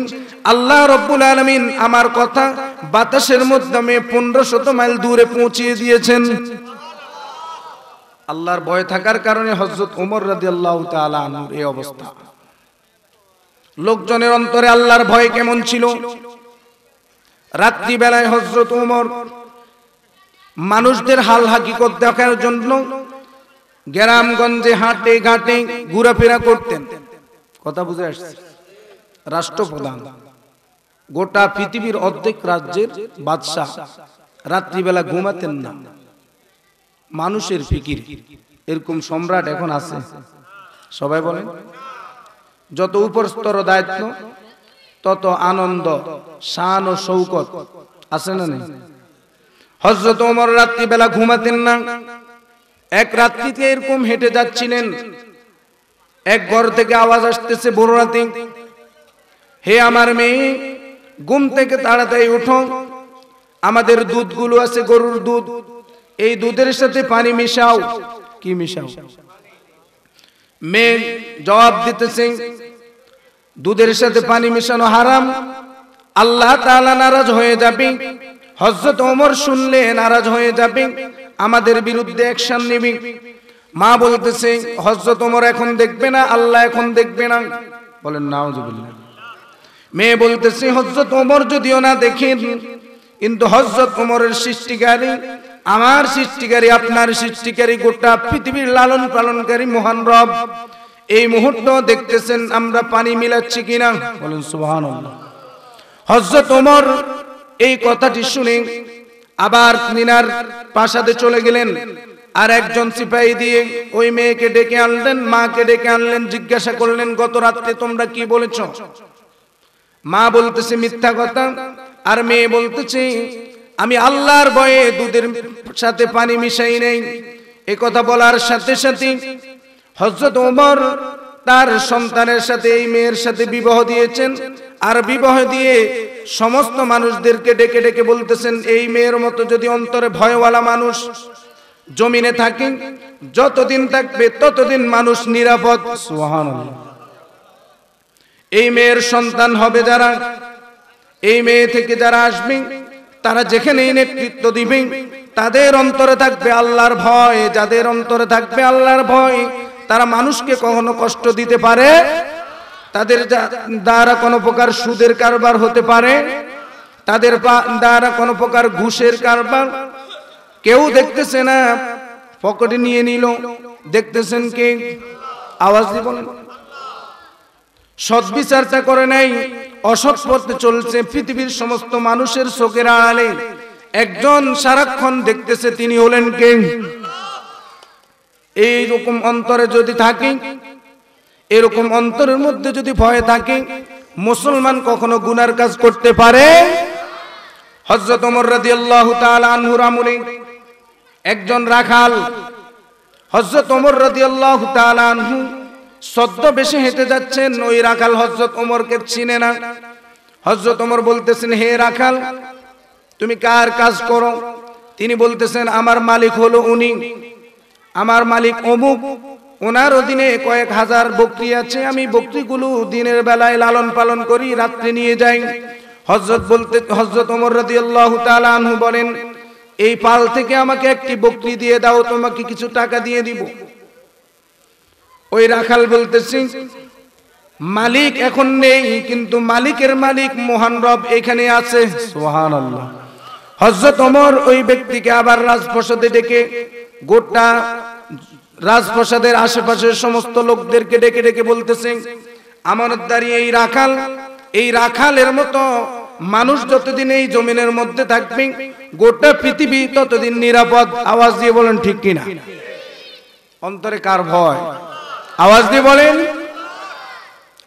আল্লাহ রাব্বুল আলামিন আমার কথা বাতাসের মাধ্যমে 1500 মাইল দূরে পৌঁছিয়ে দিয়েছেন। আল্লাহর ভয় থাকার কারণে হযরত ওমর রাদিয়াল্লাহু তাআলা আনহুর এই অবস্থা। লোকজনের অন্তরে আল্লাহর ভয় কেমন ছিল? রাত্রি বেলায় হযরত ওমর মানুষদের হাল হাকিকত দেখার জন্য গ্রামগঞ্জে হাটে ঘাটে ঘোরাফেরা করতেন। কথা বুঝে আসছে? রাষ্ট্রপ্রধান, গোটা পৃথিবীর অর্ধেক রাজ্যের বাদশা, রাত্রিবেলা ঘুমাতেন না, মানুষের ফিকির। এরকম সম্রাট এখন আছে? সবাই বলেন। যত উপরস্তর দায়িত্ব তত আনন্দ, শান ও শৌকত আছে না নেই? হযরত ওমর রাত্রিবেলা ঘুমাতেন না। এক রাত্রিতে এরকম হেঁটে যাচ্ছিলেন, এক ঘর থেকে আওয়াজ আসতেছে ভোর রাতে, হে আমার মেয়ে, ঘুম থেকে তাড়াতাড়ি উঠো, আমাদের দুধগুলো আছে গরুর দুধ, এই দুধের সাথে পানি মিশাও। কি মিশাও? মেয়ে জবাব দিতেছে, দুধের সাথে পানি মিশানো হারাম, আল্লাহ তাআলা নারাজ হয়ে যাবে। হযরত ওমর শুনলে নারাজ হয়ে যাবে, আমাদের বিরুদ্ধে অ্যাকশন নেবে। মা বলতেছে, হযরত ওমর এখন দেখবে না, আল্লাহ এখন দেখবে না। বলেন নাউজুবিল্লাহ। মেয়ে বলতেছে, হযরত ওমর যদিও না দেখেন, কিন্তু হযরত ওমরের সৃষ্টিকারী, আমার সৃষ্টিকারী, আপনার সৃষ্টিকারী, গোটা পৃথিবীর লালন পালনকারী মহান রব এই মুহূর্ত দেখতেছেন আমরা পানি মিলাচ্ছি কিনা। বলেন সুবহানাল্লাহ। হযরত ওমর এই কথাটি শুনে আবার মিনার প্রাসাদে চলে গেলেন, আর একজন সিপাহী দিয়ে ওই মেয়েকে ডেকে আনলেন, মাকে ডেকে আনলেন, জিজ্ঞাসা করলেন, গত রাতে তোমরা কি বলেছ? মা বলতেছে মিথ্যা কথা, আর মেয়ে বলতেছে আমি আল্লাহর ভয়ে দুধের সাথে পানি মিশাই নাই। এই কথা বলার সাথে সাথে হযরত ওমর তার সন্তানের সাথে এই মেয়ের সাথে বিবাহ দিয়েছেন, আর বিবাহ দিয়ে সমস্ত মানুষদেরকে ডেকে ডেকে বলতেছেন, এই মেয়ের মতো যদি অন্তরে ভয়ওয়ালা মানুষ জমিনে থাকে, যতদিন থাকবে ততদিন মানুষ নিরাপদ। সুবহানাল্লাহ। এই মেয়ের সন্তান হবে যারা, এই মেয়ে থেকে যারা আসবে, তারা যেখানেই নেতৃত্ব দিবে, তাদের অন্তরে থাকবে আল্লাহর ভয়। যাদের অন্তরে থাকবে আল্লাহর ভয়, তারা মানুষকে কখনো কষ্ট দিতে পারে, তাদের দ্বারা কোনো প্রকার সুদের কারবার হতে পারে, তাদের দ্বারা কোনো প্রকার ঘুষের কারবার। কেউ দেখতেছে না, পকেটে নিয়ে নিল, দেখতেছেন কে? আওয়াজ দিয়ে বলেন। সৎ বিচারটা করে নাই, অসৎ পথে চলছে, পৃথিবীর সমস্ত মানুষের চোখের আড়ালে একজন সারাক্ষণ দেখতেছে, তিনি হলেন কে? এইরকম অন্তরে যদি থাকে, এরকম অন্তরের মধ্যে যদি ভয় থাকে, মুসলমান কখনো গুনার কাজ করতে পারে? হযরত ওমর রাদিয়াল্লাহু তাআলা আনহুর আমলে একজন রাখাল, হযরত ওমর রাদিয়াল্লাহু তাআলা আনহু ছদ্মবেশে হেঁটে যাচ্ছেন। ওই রাখাল হযরত ওমরকে চিনে না। হযরত ওমর বলতেছেন, হে রাখাল, তুমি কার কাজ করো? তিনি বলতেছেন, আমার মালিক হলো উনি, আমার মালিক অমুক, ওনার অধীনে কয়েক হাজার বকরি আছে, আমি বকরিগুলো দিনের বেলায় লালন পালন করি, রাত্রে নিয়ে যাই। হযরত ওমর রাদিয়াল্লাহু তাআলা আনহু বলেন, এই পাল থেকে আমাকে একটি বকরি দিয়ে দাও, তোমাকে কিছু টাকা দিয়ে দিব। ওই রাখাল বলতেছি, মালিক এখন নেই, কিন্তু মালিকের মালিক মহান রব এখানে আছে। সুবহানাল্লাহ। হযরত ওমর ওই ব্যক্তিকে আবার রাজপ্রাসাদে ডেকে, গোটা রাজপ্রাসাদের আশেপাশের সমস্ত লোকদেরকে ডেকে ডেকে বলতেছে, আমানতদারি এই রাখাল, এই রাখালের মতো মানুষ যতদিন এই জমিনের মধ্যে থাকবে, গোটা পৃথিবী ততদিন নিরাপদ। আওয়াজ দিয়ে বলেন ঠিক কিনা? অন্তরে কার ভয়? আওয়াজ দিয়ে বলেন।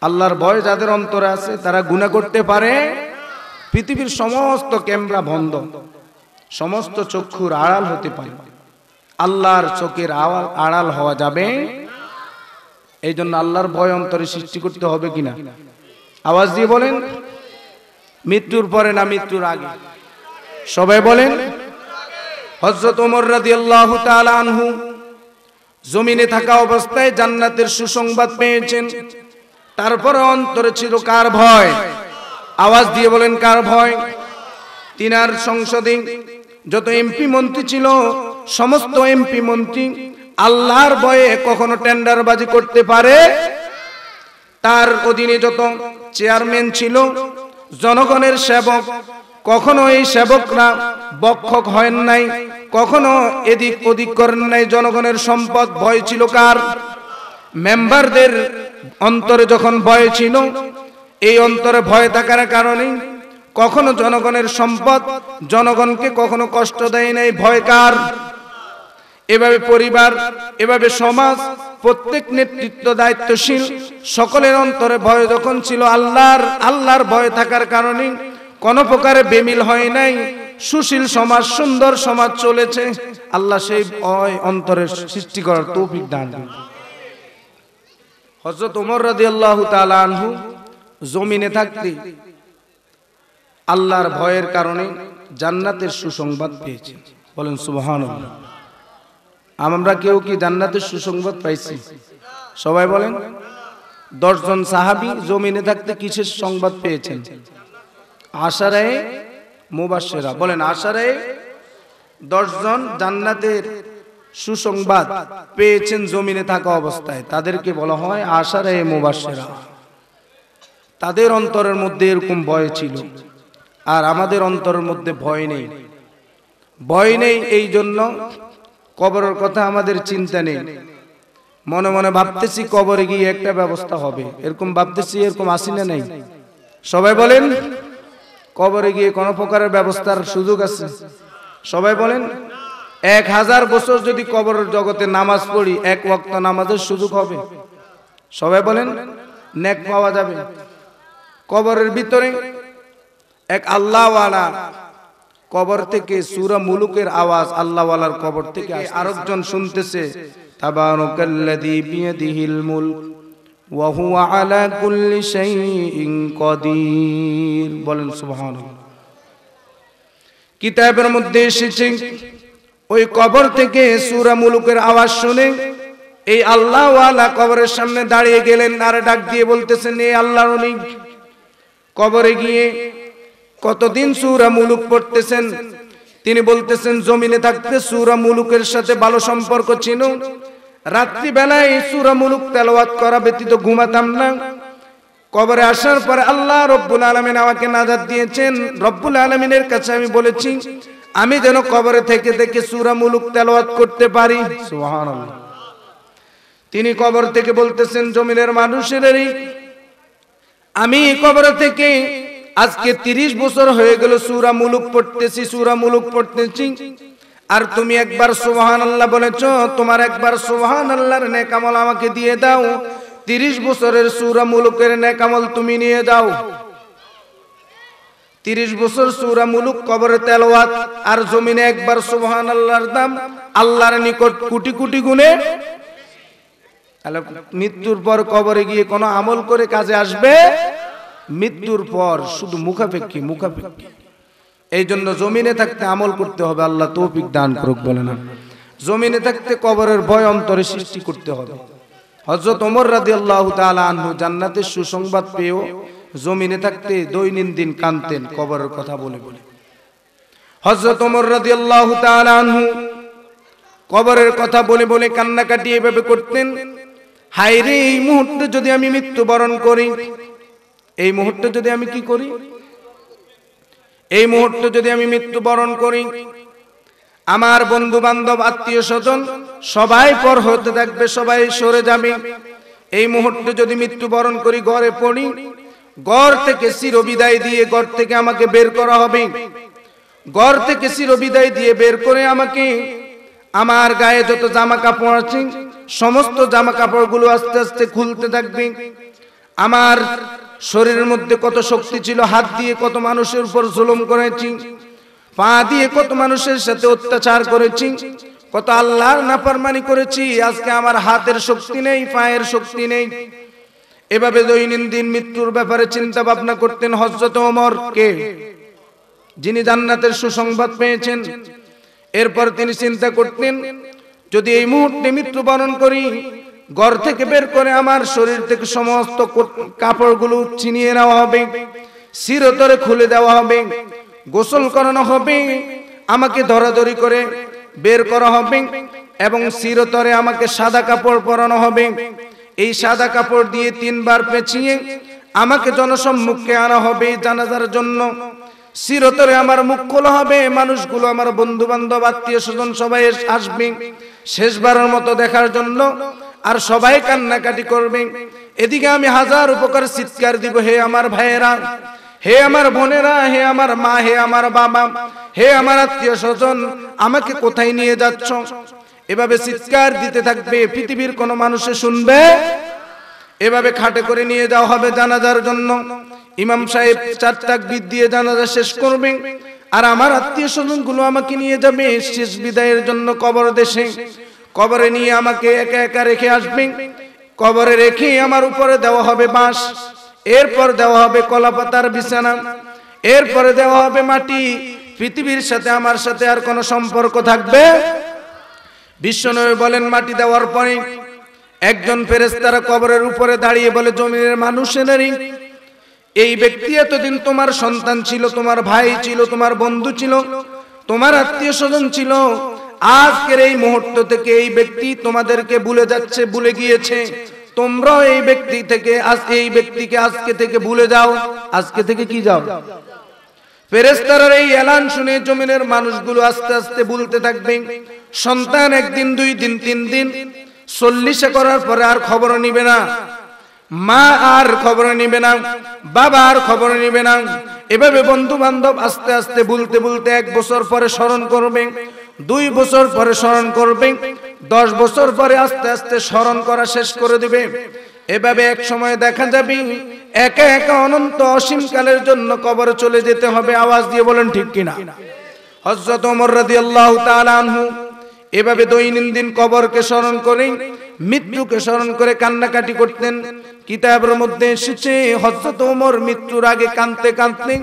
আল্লাহর ভয় যাদের অন্তরে আছে, তারা গুনাহ করতে পারে। পৃথিবীর সমস্ত ক্যামেরা বন্ধ, সমস্ত চক্ষুর আড়াল হতে পারে, আল্লাহর চোখের আড়াল হওয়া যাবে। এই জন্য আল্লাহর ভয় অন্তরে সৃষ্টি করতে হবে কিনা? আওয়াজ দিয়ে বলেন। মৃত্যুর পরে না মৃত্যুর আগে? সবাই বলেন। হযরত ওমর রাদিয়াল্লাহু তাআলা আনহু জমিনে থাকা অবস্থায় জান্নাতের সুসংবাদ পেয়েছেন, তারপরে অন্তরে ছিল কার ভয়? আওয়াজ দিয়ে বলেন, কার ভয়? তিনার সংসদে যত এমপি মন্ত্রী ছিল, সমস্ত এমপি মন্ত্রী আল্লাহর ভয়ে কখনো টেন্ডারবাজি করতে পারে? তার অধীনে যত চেয়ারম্যান ছিল, জনগণের সেবক, কখনো এই সেবকরা বক্ষক হয় নাই, কখনো এদিক ওদিক করেন নাই। জনগণের সম্পদ ভয় ছিল কার? মেম্বারদের অন্তরে যখন ভয় ছিল, এই অন্তরে ভয় থাকার কারণে কখনো জনগণের সম্পদ জনগণকে কখনো কষ্ট দেয় নাই। ভয় কার? এভাবে পরিবার, এভাবে সমাজ, প্রত্যেক নেতৃত্ব দায়িত্বশীল সকলের অন্তরে ভয় যখন ছিল, আল্লাহর ভয় থাকার কারণে কোনো প্রকারে বেমিল হয় নাই, সুশীল সমাজ, সুন্দর সমাজ চলেছে। আল্লাহ সেই অন্তরের সৃষ্টি করার তৌফিক দান করুন। হযরত ওমর রাদিয়াল্লাহু তাআলা আনহু জমিনে থাকতে আল্লাহর ভয়ের কারণে জান্নাতের সুসংবাদ পেয়েছেন। বলেন সুবহানাল্লাহ। আমরা কেউ কি জান্নাতের সুসংবাদ পাইছি? সবাই বলেন। 10 জন সাহাবী জমিনে থাকতে কিসের সংবাদ পেয়েছেন? আশারায়ে মুবাশশিরা। বলেন আশারায়ে 10 জন জান্নাতের সুসংবাদ পেয়েছেন জমিনে থাকা অবস্থায়, তাদেরকে বলা হয় আশারায়ে মুবাশশিরা। তাদের অন্তরের মধ্যে এরকম ভয় ছিল, আর আমাদের অন্তরের মধ্যে ভয় নেই। ভয় নেই এই জন্য কবরের কথা আমাদের চিন্তা নেই। মনে মনে ভাবতেছি কবরে গিয়ে একটা ব্যবস্থা হবে, এরকম ভাবতেছি। এরকম আসি না নাই? সবাই বলেন। কবরে গিয়ে কোন প্রকারের ব্যবস্থার সুযোগ আছে? সবাই বলেন। 1000 বছর যদি কবরের জগতে নামাজ পড়ি, 1 ওয়াক্ত নামাজের সুযোগ হবে? সবাই বলেন। নেক পাওয়া যাবে? কবরের ভিতরে এক আল্লাহওয়ালা কবর থেকে সূরা মুলুকের আওয়াজ, আল্লাহওয়ালার কবর থেকে আরেকজন শুনতেছে, তাবারাকাল্লাযী বিয়াদিহিল মুলক ওয়া হুয়া আলা কুল্লি শাইইন কাদির। বলেন সুবহানাল্লাহ। কিতাবের মধ্যে এসেছে ওই কবর থেকে সূরা মুলুকের আওয়াজ শুনে এই আল্লাহওয়ালা কবরের সামনে দাঁড়িয়ে গেলেন, আর ডাক দিয়ে বলতেছেন, এই আল্লাহর ওলি কবরে গিয়ে কতদিন সূরা মুলুক পড়তেছেন? তিনি বলতেছেন, জমিনে থাকতে সূরা মুলুকের সাথে ভালো সম্পর্ক ছিল। রাত্রি বেলায় সূরা মুলুক তেলাওয়াত করা ব্যতীত ঘুমাতাম না। কবরে আসার পরে আল্লাহ রব্বুল আলামিন আমাকে নাজাত দিয়েছেন। রব্বুল আলামিনের কাছে আমি বলেছি, আমি যেন কবরে থেকে থেকে সূরা মুলুক তেলাওয়াত করতে পারি। সুবহানাল্লাহ। তিনি কবর থেকে বলতেছেন, জমিনের মানুষেরই আমি কবর থেকে আজকে 30 বছর হয়ে গেল সূরা মুলুক পড়তেছি, সূরা মুলুক পড়তেছি, আর তুমি একবার সুবহানাল্লাহ বলেছো। তোমার একবার সুবহানাল্লাহর নেক আমল আমাকে দিয়ে দাও। 30 বছরের সূরা মুলুকের নেক আমল তুমি নিয়ে দাও। 30 বছর সূরা মুলুক কবরে তেলাওয়াত, আর জমিনে একবার সুবহানাল্লাহর দাম আল্লাহর নিকট কোটি কোটি গুণে। তাহলে মৃত্যুর পর কবরে গিয়ে কোনো আমল করে কাজে আসবে? মৃত্যুর পর শুধু মুখাপেক্ষী, মুখাপেক্ষী। এই জন্য জমিনে থাকতে আমল করতে হবে। আল্লাহ তৌফিক দান করুক। বলে না, জমিনে থাকতে কবরের ভয় অন্তরে সৃষ্টি করতে হবে। হযরত ওমর রাদিয়াল্লাহু তাআলা আনহু জান্নাতের সুসংবাদ পেয়েও জমিনে থাকতে দৈনন্দিন কাঁদতেন কবরের কথা বলে বলে। হযরত ওমর রাদিয়াল্লাহু তাআলা আনহু কবরের কথা বলে বলে কান্নাকাটি এভাবে করতেন, হায় রে, এই মুহূর্তে যদি আমি মৃত্যুবরণ করি, এই মুহূর্তে যদি আমি কি করি, এই মুহূর্তে যদি আমি মৃত্যুবরণ করি, আমার বন্ধু বান্ধব আত্মীয় স্বজন সবাই পর হতে থাকবে, সবাই সরে যাবে। এই মুহূর্তে যদি মৃত্যুবরণ করি, ঘরে পড়ি, ঘর থেকে চিরবিদায় দিয়ে ঘর থেকে আমাকে বের করা হবে। ঘর থেকে চিরবিদায় দিয়ে বের করে আমাকে আমার গায়ে যত জামা কাপড় আছে সমস্ত জামা কাপড়গুলো আস্তে আস্তে খুলতে থাকবে। আমার শরীরের মধ্যে কত শক্তি ছিল, হাত দিয়ে কত মানুষের উপর জুলুম করেছি, পা দিয়ে কত মানুষের সাথে অত্যাচার করেছি, কত আল্লাহর নাফরমানি করেছি। আজকে আমার হাতের শক্তি নেই, পায়ের শক্তি নেই। এভাবে দৈনন্দিন মৃত্যুর ব্যাপারে চিন্তা ভাবনা করতেন হযরত ওমর, কে যিনি জান্নাতের সুসংবাদ পেয়েছেন। এরপর তিনি চিন্তা করতেন, যদি এই মুহূর্তে মৃত্যুবরণ করি, ঘর থেকে বের করে আমার শরীর থেকে সমস্ত কাপড়গুলো ছিনিয়ে নেওয়া হবে, চিরতরে খুলে দেওয়া হবে, গোসল করানো হবে, আমাকে ধরাধরি করে বের করা হবে এবং চিরতরে আমাকে সাদা কাপড় পরানো হবে। এই সাদা কাপড় দিয়ে 3 বার পেঁচিয়ে আমাকে জনসম্মুখে আনা হবে জানাজার জন্য। চিরতরে আমার মুখ খোলা হবে, মানুষগুলো আমার বন্ধু বান্ধব আত্মীয় স্বজন সবাই আসবে শেষবারের মতো দেখার জন্য, আর সবাই কান্নাকাটি করবে। এদিকে আমি হাজার উপকার চিৎকার দিব, হে আমার ভাইয়েরা, হে আমার বোনেরা, হে আমার মা, হে আমার বাবা, হে আমার আত্মীয় স্বজন, আমাকে কোথায় নিয়ে যাচ্ছ? এভাবে চিৎকার দিতে থাকবে, পৃথিবীর কোন মানুষে শুনবে? এভাবে খাটে করে নিয়ে যাওয়া হবে জানাজার জন্য। ইমাম সাহেব 4 তাকবীর দিয়ে জানাজা শেষ করবে, আর আমার আত্মীয় স্বজন গুলো আমাকে নিয়ে যাবে শেষ বিদায়ের জন্য কবর দেশে। কবরে নিয়ে আমাকে একা একা রেখে আসবে। কবরে রেখে আমার উপরে দেওয়া হবে বাঁশ, এরপর দেওয়া হবে কলাপাতার বিছানা, এরপরে দেওয়া হবে মাটি। পৃথিবীর সাথে আমার সাথে আর কোনো সম্পর্ক থাকবে? বিশ্বনবী বলেন, মাটি দেওয়ার পরে একজন ফেরেশতা কবরের উপরে দাঁড়িয়ে বলে, জমিনের মানুষেরাই, এই ব্যক্তি এতদিন তোমার সন্তান ছিল, তোমার ভাই ছিল, তোমার বন্ধু ছিল, তোমার আত্মীয় স্বজন ছিল। আজকের এই মুহূর্ত থেকে এই ব্যক্তি তোমাদেরকে ভুলে যাচ্ছে, ভুলে গিয়েছে। তোমরা এই ব্যক্তি থেকে এই ব্যক্তিকে আজকে থেকে ভুলে যাও। আজকে থেকে কি যাও? ফেরেশতারা এই এলান শুনে জমিনের মানুষগুলো আস্তে আস্তে ভুলতে থাকবে। সন্তান একদিন, 2 দিন, 3 দিন, 40 করার পরে আর খবর নিবে না। মা আর খবর নিবে না, বাবা আর খবর নিবে না। এভাবে বন্ধু বান্ধব আস্তে আস্তে ভুলতে ভুলতে 1 বছর পরে স্মরণ করবে, 2 বছর পরে স্মরণ করবে, 10 বছর পরে আস্তে আস্তে স্মরণ করা শেষ করে দিবে। এভাবে এক সময় দেখা যাবে একা একা অনন্ত অসীম কালের জন্য কবরে চলে যেতে হবে। আওয়াজ দিয়ে বলেন ঠিক কিনা? হযরত ওমর রাদিয়াল্লাহু তাআলা আনহু এভাবে দৈনন্দিন কবরকে স্মরণ করে, মৃত্যুকে স্মরণ করে কান্নাকাটি করতেন। কিতাবের মধ্যে এসেছে হযরত ওমর মৃত্যুর আগে কাঁদতে কাঁদতে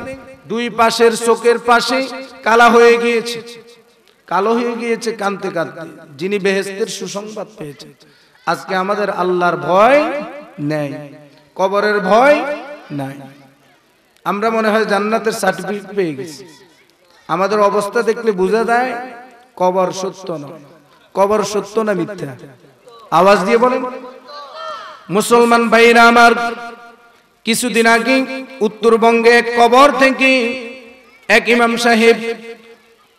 2 পাশের চোখের পাশে কালো হয়ে গিয়েছে, কালো হয়ে গিয়েছে কাঁদতে কাঁদতে। যিনি বেহেশতের সুসংবাদ পেয়েছেন। আজকে আমাদের আল্লাহর ভয় নেই, কবরের ভয় নাই। আমরা মনে হয় জান্নাতের সার্টিফিকেট পেয়ে গেছি। আমাদের অবস্থা দেখলে বোঝা যায় কবর সত্য না। কবর সত্য না মিথ্যা? আওয়াজ দিয়ে বলেন। মুসলমান ভাইরা আমার, কিছুদিন আগে উত্তরবঙ্গে এক কবর থেকে এক ইমাম সাহেব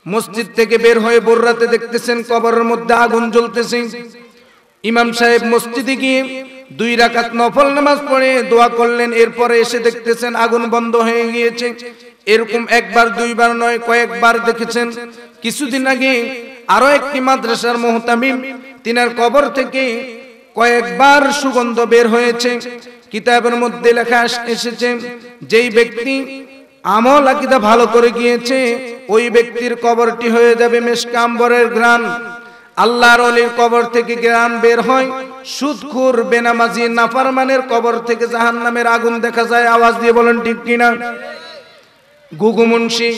মসজিদ থেকে বের হয়ে ভোর রাতে দেখতেছেন কবরের মধ্যে আগুন জ্বলতেছে। ইমাম সাহেব মসজিদে গিয়ে 2 রাকাত নফল নামাজ পড়ে দোয়া করলেন। এরপরে এসে দেখতেছেন আগুন বন্ধ হয়ে গিয়েছে। এরকম 1 বার 2 বার নয়, কয়েকবার দেখেছেন। কিছুদিন আগে আরো একটি মাদ্রাসার মুহতামিম, তিনার কবর থেকে কয়েকবার সুগন্ধ বের হয়েছে। কিতাবের মধ্যে লেখা এসেছে, যেই ব্যক্তি আমল আকীদা ভালো করে গিয়েছে ওই ব্যক্তির কবরটি হয়ে যাবে মেশক আম্বরের ঘ্রাণ। আল্লাহর ওলির কবর থেকে ঘ্রাণ বের হয়। সুদখোর, বেনামাজি, নাফরমানের কবর থেকে জাহান্নামের আগুন দেখা যায়। আওয়াজ দিয়ে বলেন ঠিক কিনা? গুগু মুন্সি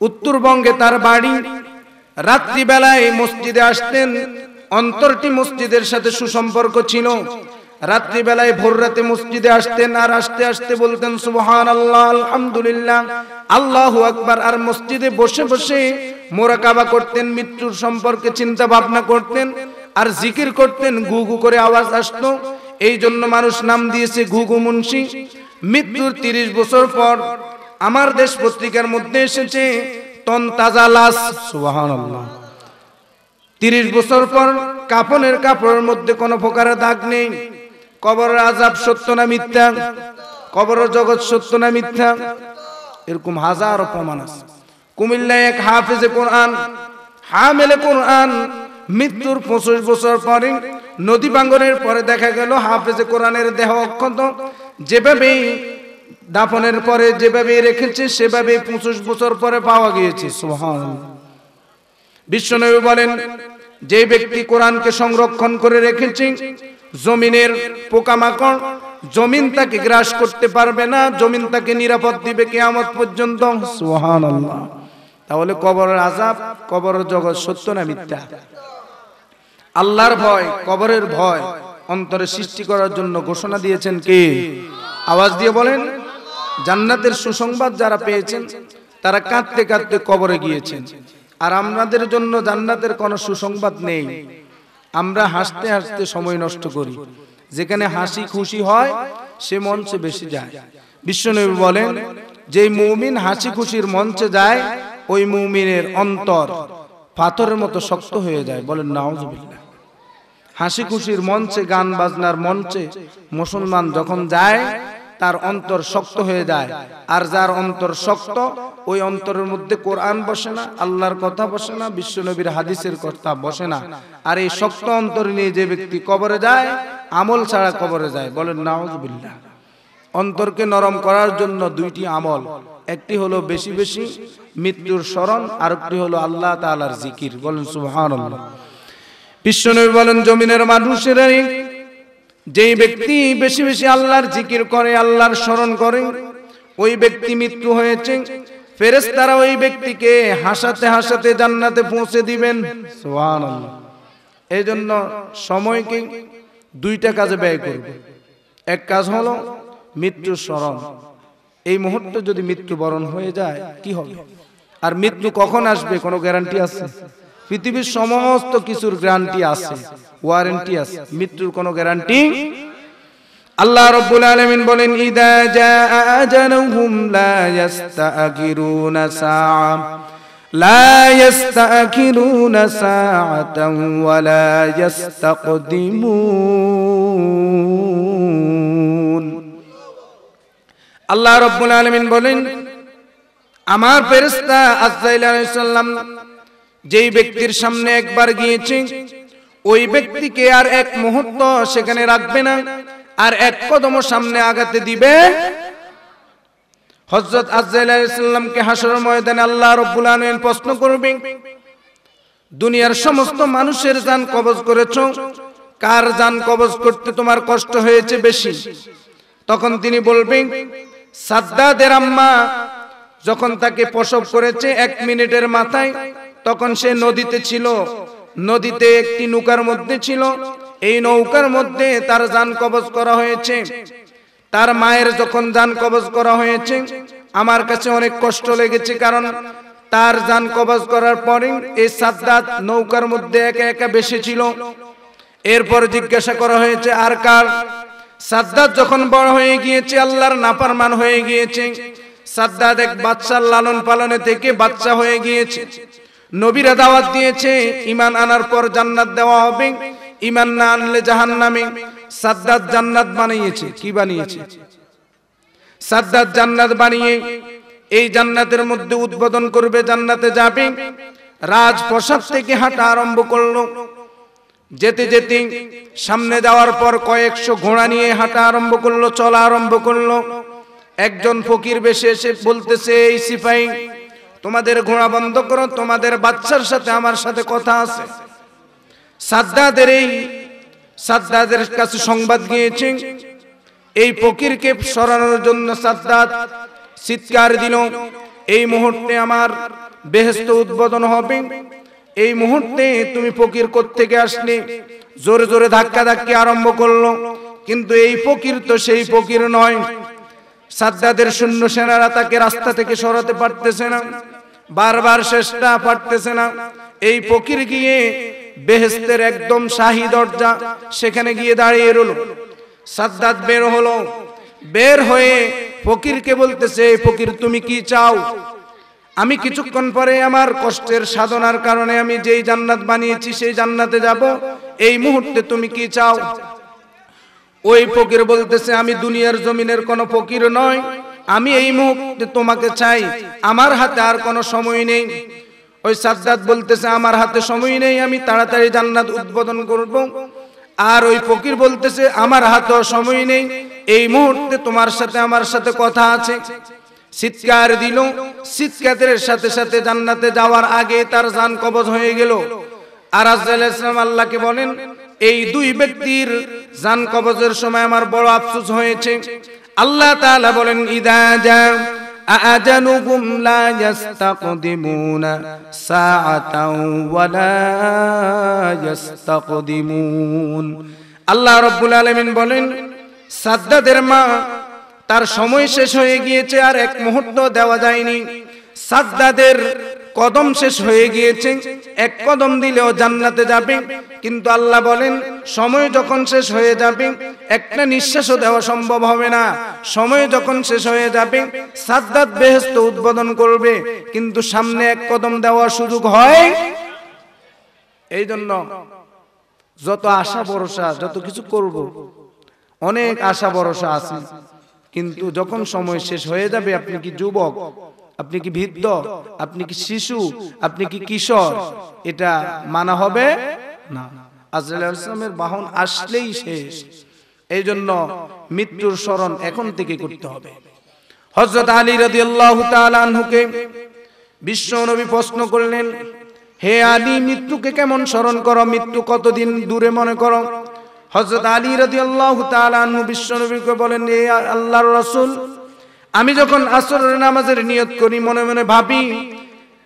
উত্তরবঙ্গে তার বাড়ি। রাত্রিবেলায় মসজিদে আসতেন। অন্তরটি মসজিদের সাথে সুসম্পর্ক ছিল। রাত্রিবেলায় ভোর রাতে মসজিদে আসতেন আর আসতে আসতে বলতেন সুবহানাল্লাহ, আলহামদুলিল্লাহ, আল্লাহু আকবার। আর মসজিদে বসে বসে মোরাকাবা করতেন, মৃত্যুর সম্পর্কে চিন্তা ভাবনা করতেন আর জিকির করতেন। গুগু করে আওয়াজ আসতো, এই জন্য মানুষ নাম দিয়েছে গুগু মুন্সি। মৃত্যুর 30 বছর পর আমার দেশ পত্রিকার মধ্যে এসেছে তন তাজা লাশ। সুবহানাল্লাহ। 30 বছর পর কাফনের কাপড়ের মধ্যে কোনো প্রকারের দাগ নেই। কবরের আযাব সত্য না মিথ্যা? কবরের জগৎ সত্য না মিথ্যা? এরকম হাজারো প্রমাণ আছে। কুমিল্লায় এক হাফেজে কোরআন, হামেলে কোরআন, মৃত্যুর 25 বছর পরে নদী ভাঙ্গনের পরে দেখা গেল হাফেজে কোরআনের দেহ অক্ষত। যেভাবে দাফনের পরে যেভাবে রেখেছে সেভাবে 25 বছর পরে পাওয়া গিয়েছে। সুবহানাল্লাহ। বিশ্বনবী বলেন, যে ব্যক্তি কোরআনকে সংরক্ষণ করে রেখেছে, জমিনের পোকামাকড় জমিন তাকে গ্রাস করতে পারবে না, জমিন তাকে নিরাপদ দিবে কিয়ামত পর্যন্ত। সুবহানাল্লাহ। তাহলে কবরের আযাব, কবরের জগৎ সত্য না মিথ্যা? আল্লাহর ভয়, কবরের ভয় অন্তরে সৃষ্টি করার জন্য ঘোষণা দিয়েছেন কে? আওয়াজ দিয়ে বলেন। জান্নাতের সুসংবাদ যারা পেয়েছেন তারা কাঁদতে কাঁদতে কবরে গিয়েছেন। আর আমাদের জন্য জান্নাতের কোনো সুসংবাদ নেই। আমরা হাসতে হাসতে সময় নষ্ট করি। যেখানে হাসি খুশি হয় সে মঞ্চে বেশি যায়। বিশ্বনবী বলেন, যে মুমিন হাসি খুশির মঞ্চে যায় ওই মুমিনের অন্তর পাথরের মতো শক্ত হয়ে যায়। বলেন নাউজুবিল্লাহ। হাসি খুশির মঞ্চে, গান বাজনার মঞ্চে মুসলমান যখন যায় তার অন্তর শক্ত হয়ে যায়। আর যার অন্তর শক্ত, ওই অন্তরের মধ্যে কোরআন বসে না, আল্লাহর কথা বসে না, বিশ্বনবীর হাদিসের কথা বসে না। আর এই শক্ত অন্তর নিয়ে যে ব্যক্তি কবরে যায়, আমল ছাড়া কবরে যায়। বলেন নাউজুবিল্লাহ। অন্তরকে নরম করার জন্য দুইটি আমল, একটি হলো বেশি বেশি মৃত্যুর স্মরণ, আরেকটি হলো আল্লাহ তাআলার জিকির। বলেন সুবহানাল্লাহ। বিশ্বনবী বলেন, জমিনের মানুষেরা যেই ব্যক্তি বেশি বেশি আল্লাহর জিকির করে, আল্লাহর স্মরণ করে, ওই ব্যক্তি মৃত্যু হয়েছে, ফেরেশতারা ওই ব্যক্তিকে হাসাতে হাসাতে জান্নাতে পৌঁছে দিবেন। সুবহানাল্লাহ। এই জন্য সময়কে দুইটা কাজে ব্যয় করবে। এক কাজ হলো মৃত্যুর স্মরণ। এই মুহূর্তে যদি মৃত্যুবরণ হয়ে যায় কি হবে? আর মৃত্যু কখন আসবে কোনো গ্যারান্টি আছে? পৃথিবীর সমস্ত কিছুর গ্যারান্টি আছে, ওয়ারেন্টি আছে, মৃত্যুর কোনো গ্যারান্টি। আল্লাহ রাব্বুল আলামিন বলেন, ইদা জাআ আজালুহুম লা ইস্তাখিরুনা সাআ লা ইস্তাখিরুনা সাআতান ওয়া লা ইস্তাকদিমুন। আল্লাহ রাব্বুল আলামিন বলেন, আমার ফেরেশতা আজরাইল আলাইহিস সালাম যেই ব্যক্তির সামনে একবার গিয়েছে, ওই ব্যক্তিকে আর এক মুহূর্ত সেখানে রাখবে না, আর এক কদম সামনে আগাতে দিবে। হযরত আজরাইল আলাইহিস সালামকে হাসরের ময়দানে আল্লাহ রাব্বুল আলামিন প্রশ্ন করবে, দুনিয়ার সমস্ত মানুষের জান কবজ করেছো, কার জান কবজ করতে তোমার কষ্ট হয়েছে বেশি? তখন তিনি বলবেন, সাদ্দাদের আম্মা যখন তাকে প্রসব করেছে 1 মিনিটের মাথায়, তখন সে নদীতে ছিল, নদীতে একটি নৌকার মধ্যে ছিল, এই নৌকার মধ্যে তার জান কবজ করা হয়েছে। তার মায়ের যখন জান কবজ করা হয়েছে, আমার কাছে অনেক কষ্ট লেগেছে, কারণ তার জান কবজ করার পরে এই সাদ্দাত নৌকার মধ্যে একা একা বেশি ছিল। এরপর জিজ্ঞাসা করা হয়েছে আর কার? সাদ্দাত যখন বড় হয়ে গিয়েছে, আল্লাহর নাফরমান হয়ে গিয়েছে, সাদ্দাত এক বাচ্চার লালন পালনে থেকে বাচ্চা হয়ে গিয়েছে। নবীরা দাওয়াত দিয়েছে, ঈমান আনার পর জান্নাত দেওয়া হবে, ঈমান না আনলে জাহান্নামে। সাদ্দাত জান্নাত বানিয়েছে। কি বানিয়েছে? সাদ্দাত জান্নাত বানিয়ে এই জান্নাতের মধ্যে উদ্বোধন করবে, জান্নাতে যাবে। রাজপ্রাসাদ থেকে হাঁটা আরম্ভ করলো। যেতে যেতে সামনে যাওয়ার পর কয়েকশো ঘোড়া নিয়ে হাঁটা আরম্ভ করলো, চলা আরম্ভ করলো। একজন ফকির বেশে এসে বলতেছে, এই সিপাহী, তোমাদের ঘোড়া বন্ধ করো, তোমাদের বাচ্চার সাথে আমার সাথে কথা আছে। সাদ্দাদের কাছে সংবাদ গিয়েছে। এই ফকিরকে সরানোর জন্য সাদ্দাত চিৎকার দিল, এই মুহূর্তে আমার বেহেশত উদ্বোধন হবে, এই মুহূর্তে তুমি ফকির কোত্থেকে আসলে? জোরে জোরে ধাক্কা ধাক্কি আরম্ভ করলো, কিন্তু এই ফকির তো সেই ফকির নয়। সাদ্দাদের সৈন্য সেনারা তাকে রাস্তা থেকে সরাতে পারতেছে না, বারবার চেষ্টা পারতেছে না। এই ফকির গিয়ে বেহেশতের একদম শাহী দরজা, সেখানে গিয়ে দাঁড়িয়ে রইল। সাদ্দাত বের হলো, বের হয়ে ফকিরকে বলতেছে, ফকির তুমি কি চাও? আমি কিছুক্ষণ পরে আমার কষ্টের সাধনার কারণে আমি যেই জান্নাত বানিয়েছি সেই জান্নাতে যাব, এই মুহূর্তে তুমি কি চাও? ওই ফকির বলতেছে, আমি দুনিয়ার জমিনের কোনো ফকির নয়, আমি এই মুহূর্তে তোমাকে চাই, আমার হাতে আর কোনো সময় নেই। ওই সাদ্দাত বলতেছে, আমার হাতে সময় নেই, আমি তাড়াতাড়ি জান্নাত উদ্বোধন করব। আর ওই ফকির বলতেছে, আমার হাতেও সময় নেই, এই মুহূর্তে তোমার সাথে আমার সাথে কথা আছে। চিৎকার দিল, চিৎকারের সাথে সাথে জান্নাতে যাওয়ার আগে তার জান কবজ হয়ে গেল। আর আজরাইল আলাইহিস সালাম আল্লাহকে বলেন, এই দুই ব্যক্তির জান কবজের সময় আমার বড় আফসোস হয়েছে। আল্লাহ তাআলা বলেন, ইদা জাআ আজালুহুম লা ইস্তাকদিমুনা সাআতাও ওয়া লা ইস্তাকদিমুন। আল্লাহ রাব্বুল আলামিন বলেন, সাদ্দাদের মা, তার সময় শেষ হয়ে গিয়েছে, আর এক মুহূর্ত দেওয়া যায়নি। সাদ্দাদের কদম শেষ হয়ে গিয়েছে, এক কদম দিলেও জান্নাতে যাবে, কিন্তু আল্লাহ বলেন সময় যখন শেষ হয়ে যাবে একটা নিঃশ্বাসও দেওয়া সম্ভব হবে না। সময় যখন শেষ হয়ে যাবে সাদ্দাত বেহেশত উদ্বোধন করবে, কিন্তু সামনে এক কদম দেওয়ার সুযোগ হয়। এই জন্য যত আশা ভরসা, যত কিছু করব, অনেক আশা ভরসা আছে, কিন্তু যখন সময় শেষ হয়ে যাবে, আপনি কি যুবক, আপনি কি বৃদ্ধ, আপনি কি শিশু, আপনি কি কিশোর, এটা মানা হবে না। আজরাইল আলাইহিস সালামের বাহন আসলেই শেষ। এই জন্য মৃত্যুর স্মরণ এখন থেকে করতে হবে। হযরত আলী রাদিয়াল্লাহু তাআলা আনহুকে বিশ্ব নবী প্রশ্ন করলেন, হে আলী, মৃত্যুকে কেমন স্মরণ করো, মৃত্যু কতদিন দূরে মনে করো? হযরত আলী রাদিয়াল্লাহু তাআলা আনহু বিশ্ব নবীকে বলেন, হে আল্লাহর রাসূল, আমি যখন আসরের নামাজের নিয়ত করি, মনে মনে ভাবি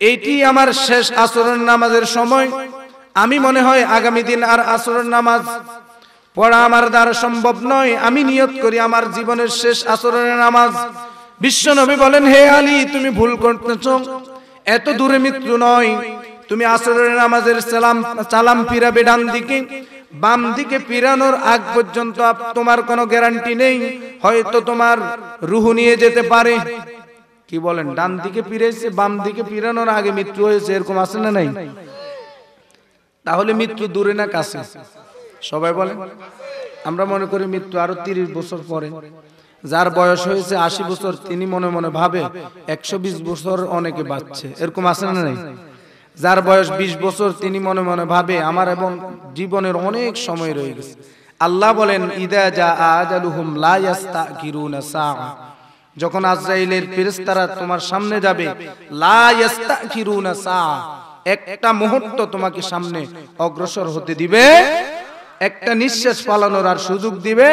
এইটি আমার শেষ আসরের নামাজের সময়, আমি মনে হয় আগামী দিন আর আসরের নামাজ পড়া আমার দ্বারা সম্ভব নয়, আমি নিয়ত করি আমার জীবনের শেষ আসরের নামাজ। বিশ্ব নবী বলেন, হে আলী, তুমি ভুল করতেছ, এত দূরে মৃত্যু নয়, তুমি আসরের নামাজের সালাম ফিরাবে ডান দিকে, বাম দিকে ফিরানোর আগ পর্যন্ত তোমার কোনো গ্যারান্টি নেই, হয়তো তোমার রূহ নিয়ে যেতে পারে। কি বলেন? ডান দিকে ফিরেছে, বাম দিকে ফিরানোর আগে মৃত্যু হয়েছে, এরকম আছে না নাই? তাহলে মৃত্যু দূরে না কাছে? সবাই বলেন। আমরা মনে করি মৃত্যু আরো 30 বছর পরে। যার বয়স হয়েছে 80 বছর, তিনি মনে মনে ভাবে 120 বছর অনেকে বাঁচছে, এরকম আছে না নাই? যার বয়স 20 বছর, তিনি মনে মনে ভাবে আমার এবং জীবনের অনেক সময় রয়ে গেছে। আল্লাহ বলেন, ইদা জা আজালুহুম লা ইস্তাকিরুনা সাআ, যখন আজরাইলের ফেরেশতারা তোমার সামনে যাবে, লা ইস্তাকিরুনা সাআ, একটা মুহূর্ত তোমাকে সামনে অগ্রসর হতে দিবে, একটা নিঃশ্বাস ফালানোর আর সুযোগ দিবে,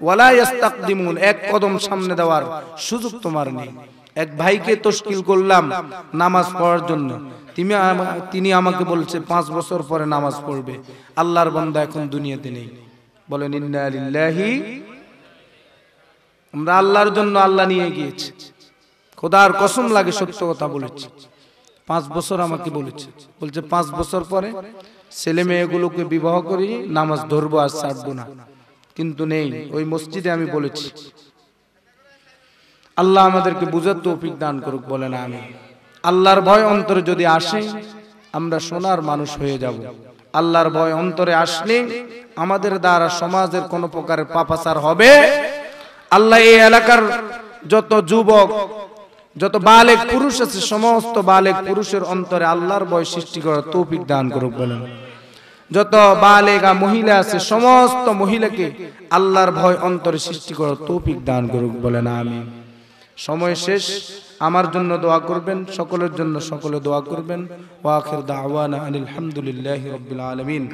ওয়ালা ইস্তাকদিমুন, এক কদম সামনে দেওয়ার সুযোগ তোমার নেই। এক ভাইকে তশকিল করলাম নামাজ পড়ার জন্য, তিনি আমাকে বলছে 5 বছর পরে নামাজ পড়বে। আল্লাহর বান্দা এখন দুনিয়াতে নেই। বলেন ইন্না লিল্লাহি। আমরা আল্লাহর জন্য আল্লাহ নিয়ে গিয়েছি, খোদার কসম লাগে সত্য কথা বলেছি। 5 বছর আমাকে বলেছে, বলছে 5 বছর পরে ছেলে মেয়েগুলোকে বিবাহ করি, নামাজ ধরবো আর ছাড়বো না, কিন্তু নেই। ওই মসজিদে আমি বলেছি। আল্লাহ আমাদেরকে বুঝার তৌফিক দান করুক, বলেন আমিন। আল্লাহর ভয় অন্তরে যদি আসে, আমরা সোনার মানুষ হয়ে যাব। আল্লাহর ভয় অন্তরে আসলে আমাদের দ্বারা সমাজের কোনো প্রকারের পাপাচার হবে। আল্লাহ এই এলাকার যত যুবক, যত বালেগ পুরুষ আছে, সমস্ত বালেগ পুরুষের অন্তরে আল্লাহর ভয় সৃষ্টি করার তৌফিক দান করুক, বলেন। যত বালেগা মহিলা আছে, সমস্ত মহিলাকে আল্লাহর ভয় অন্তরে সৃষ্টি করার তৌফিক দান করুক, বলেন আমিন। সময় শেষ, আমার জন্য দোয়া করবেন, সকলের জন্য সকলে দোয়া করবেন। ওয়া আখির দাওয়ানা আনিল হামদুলিল্লাহি রাব্বিল আলামিন।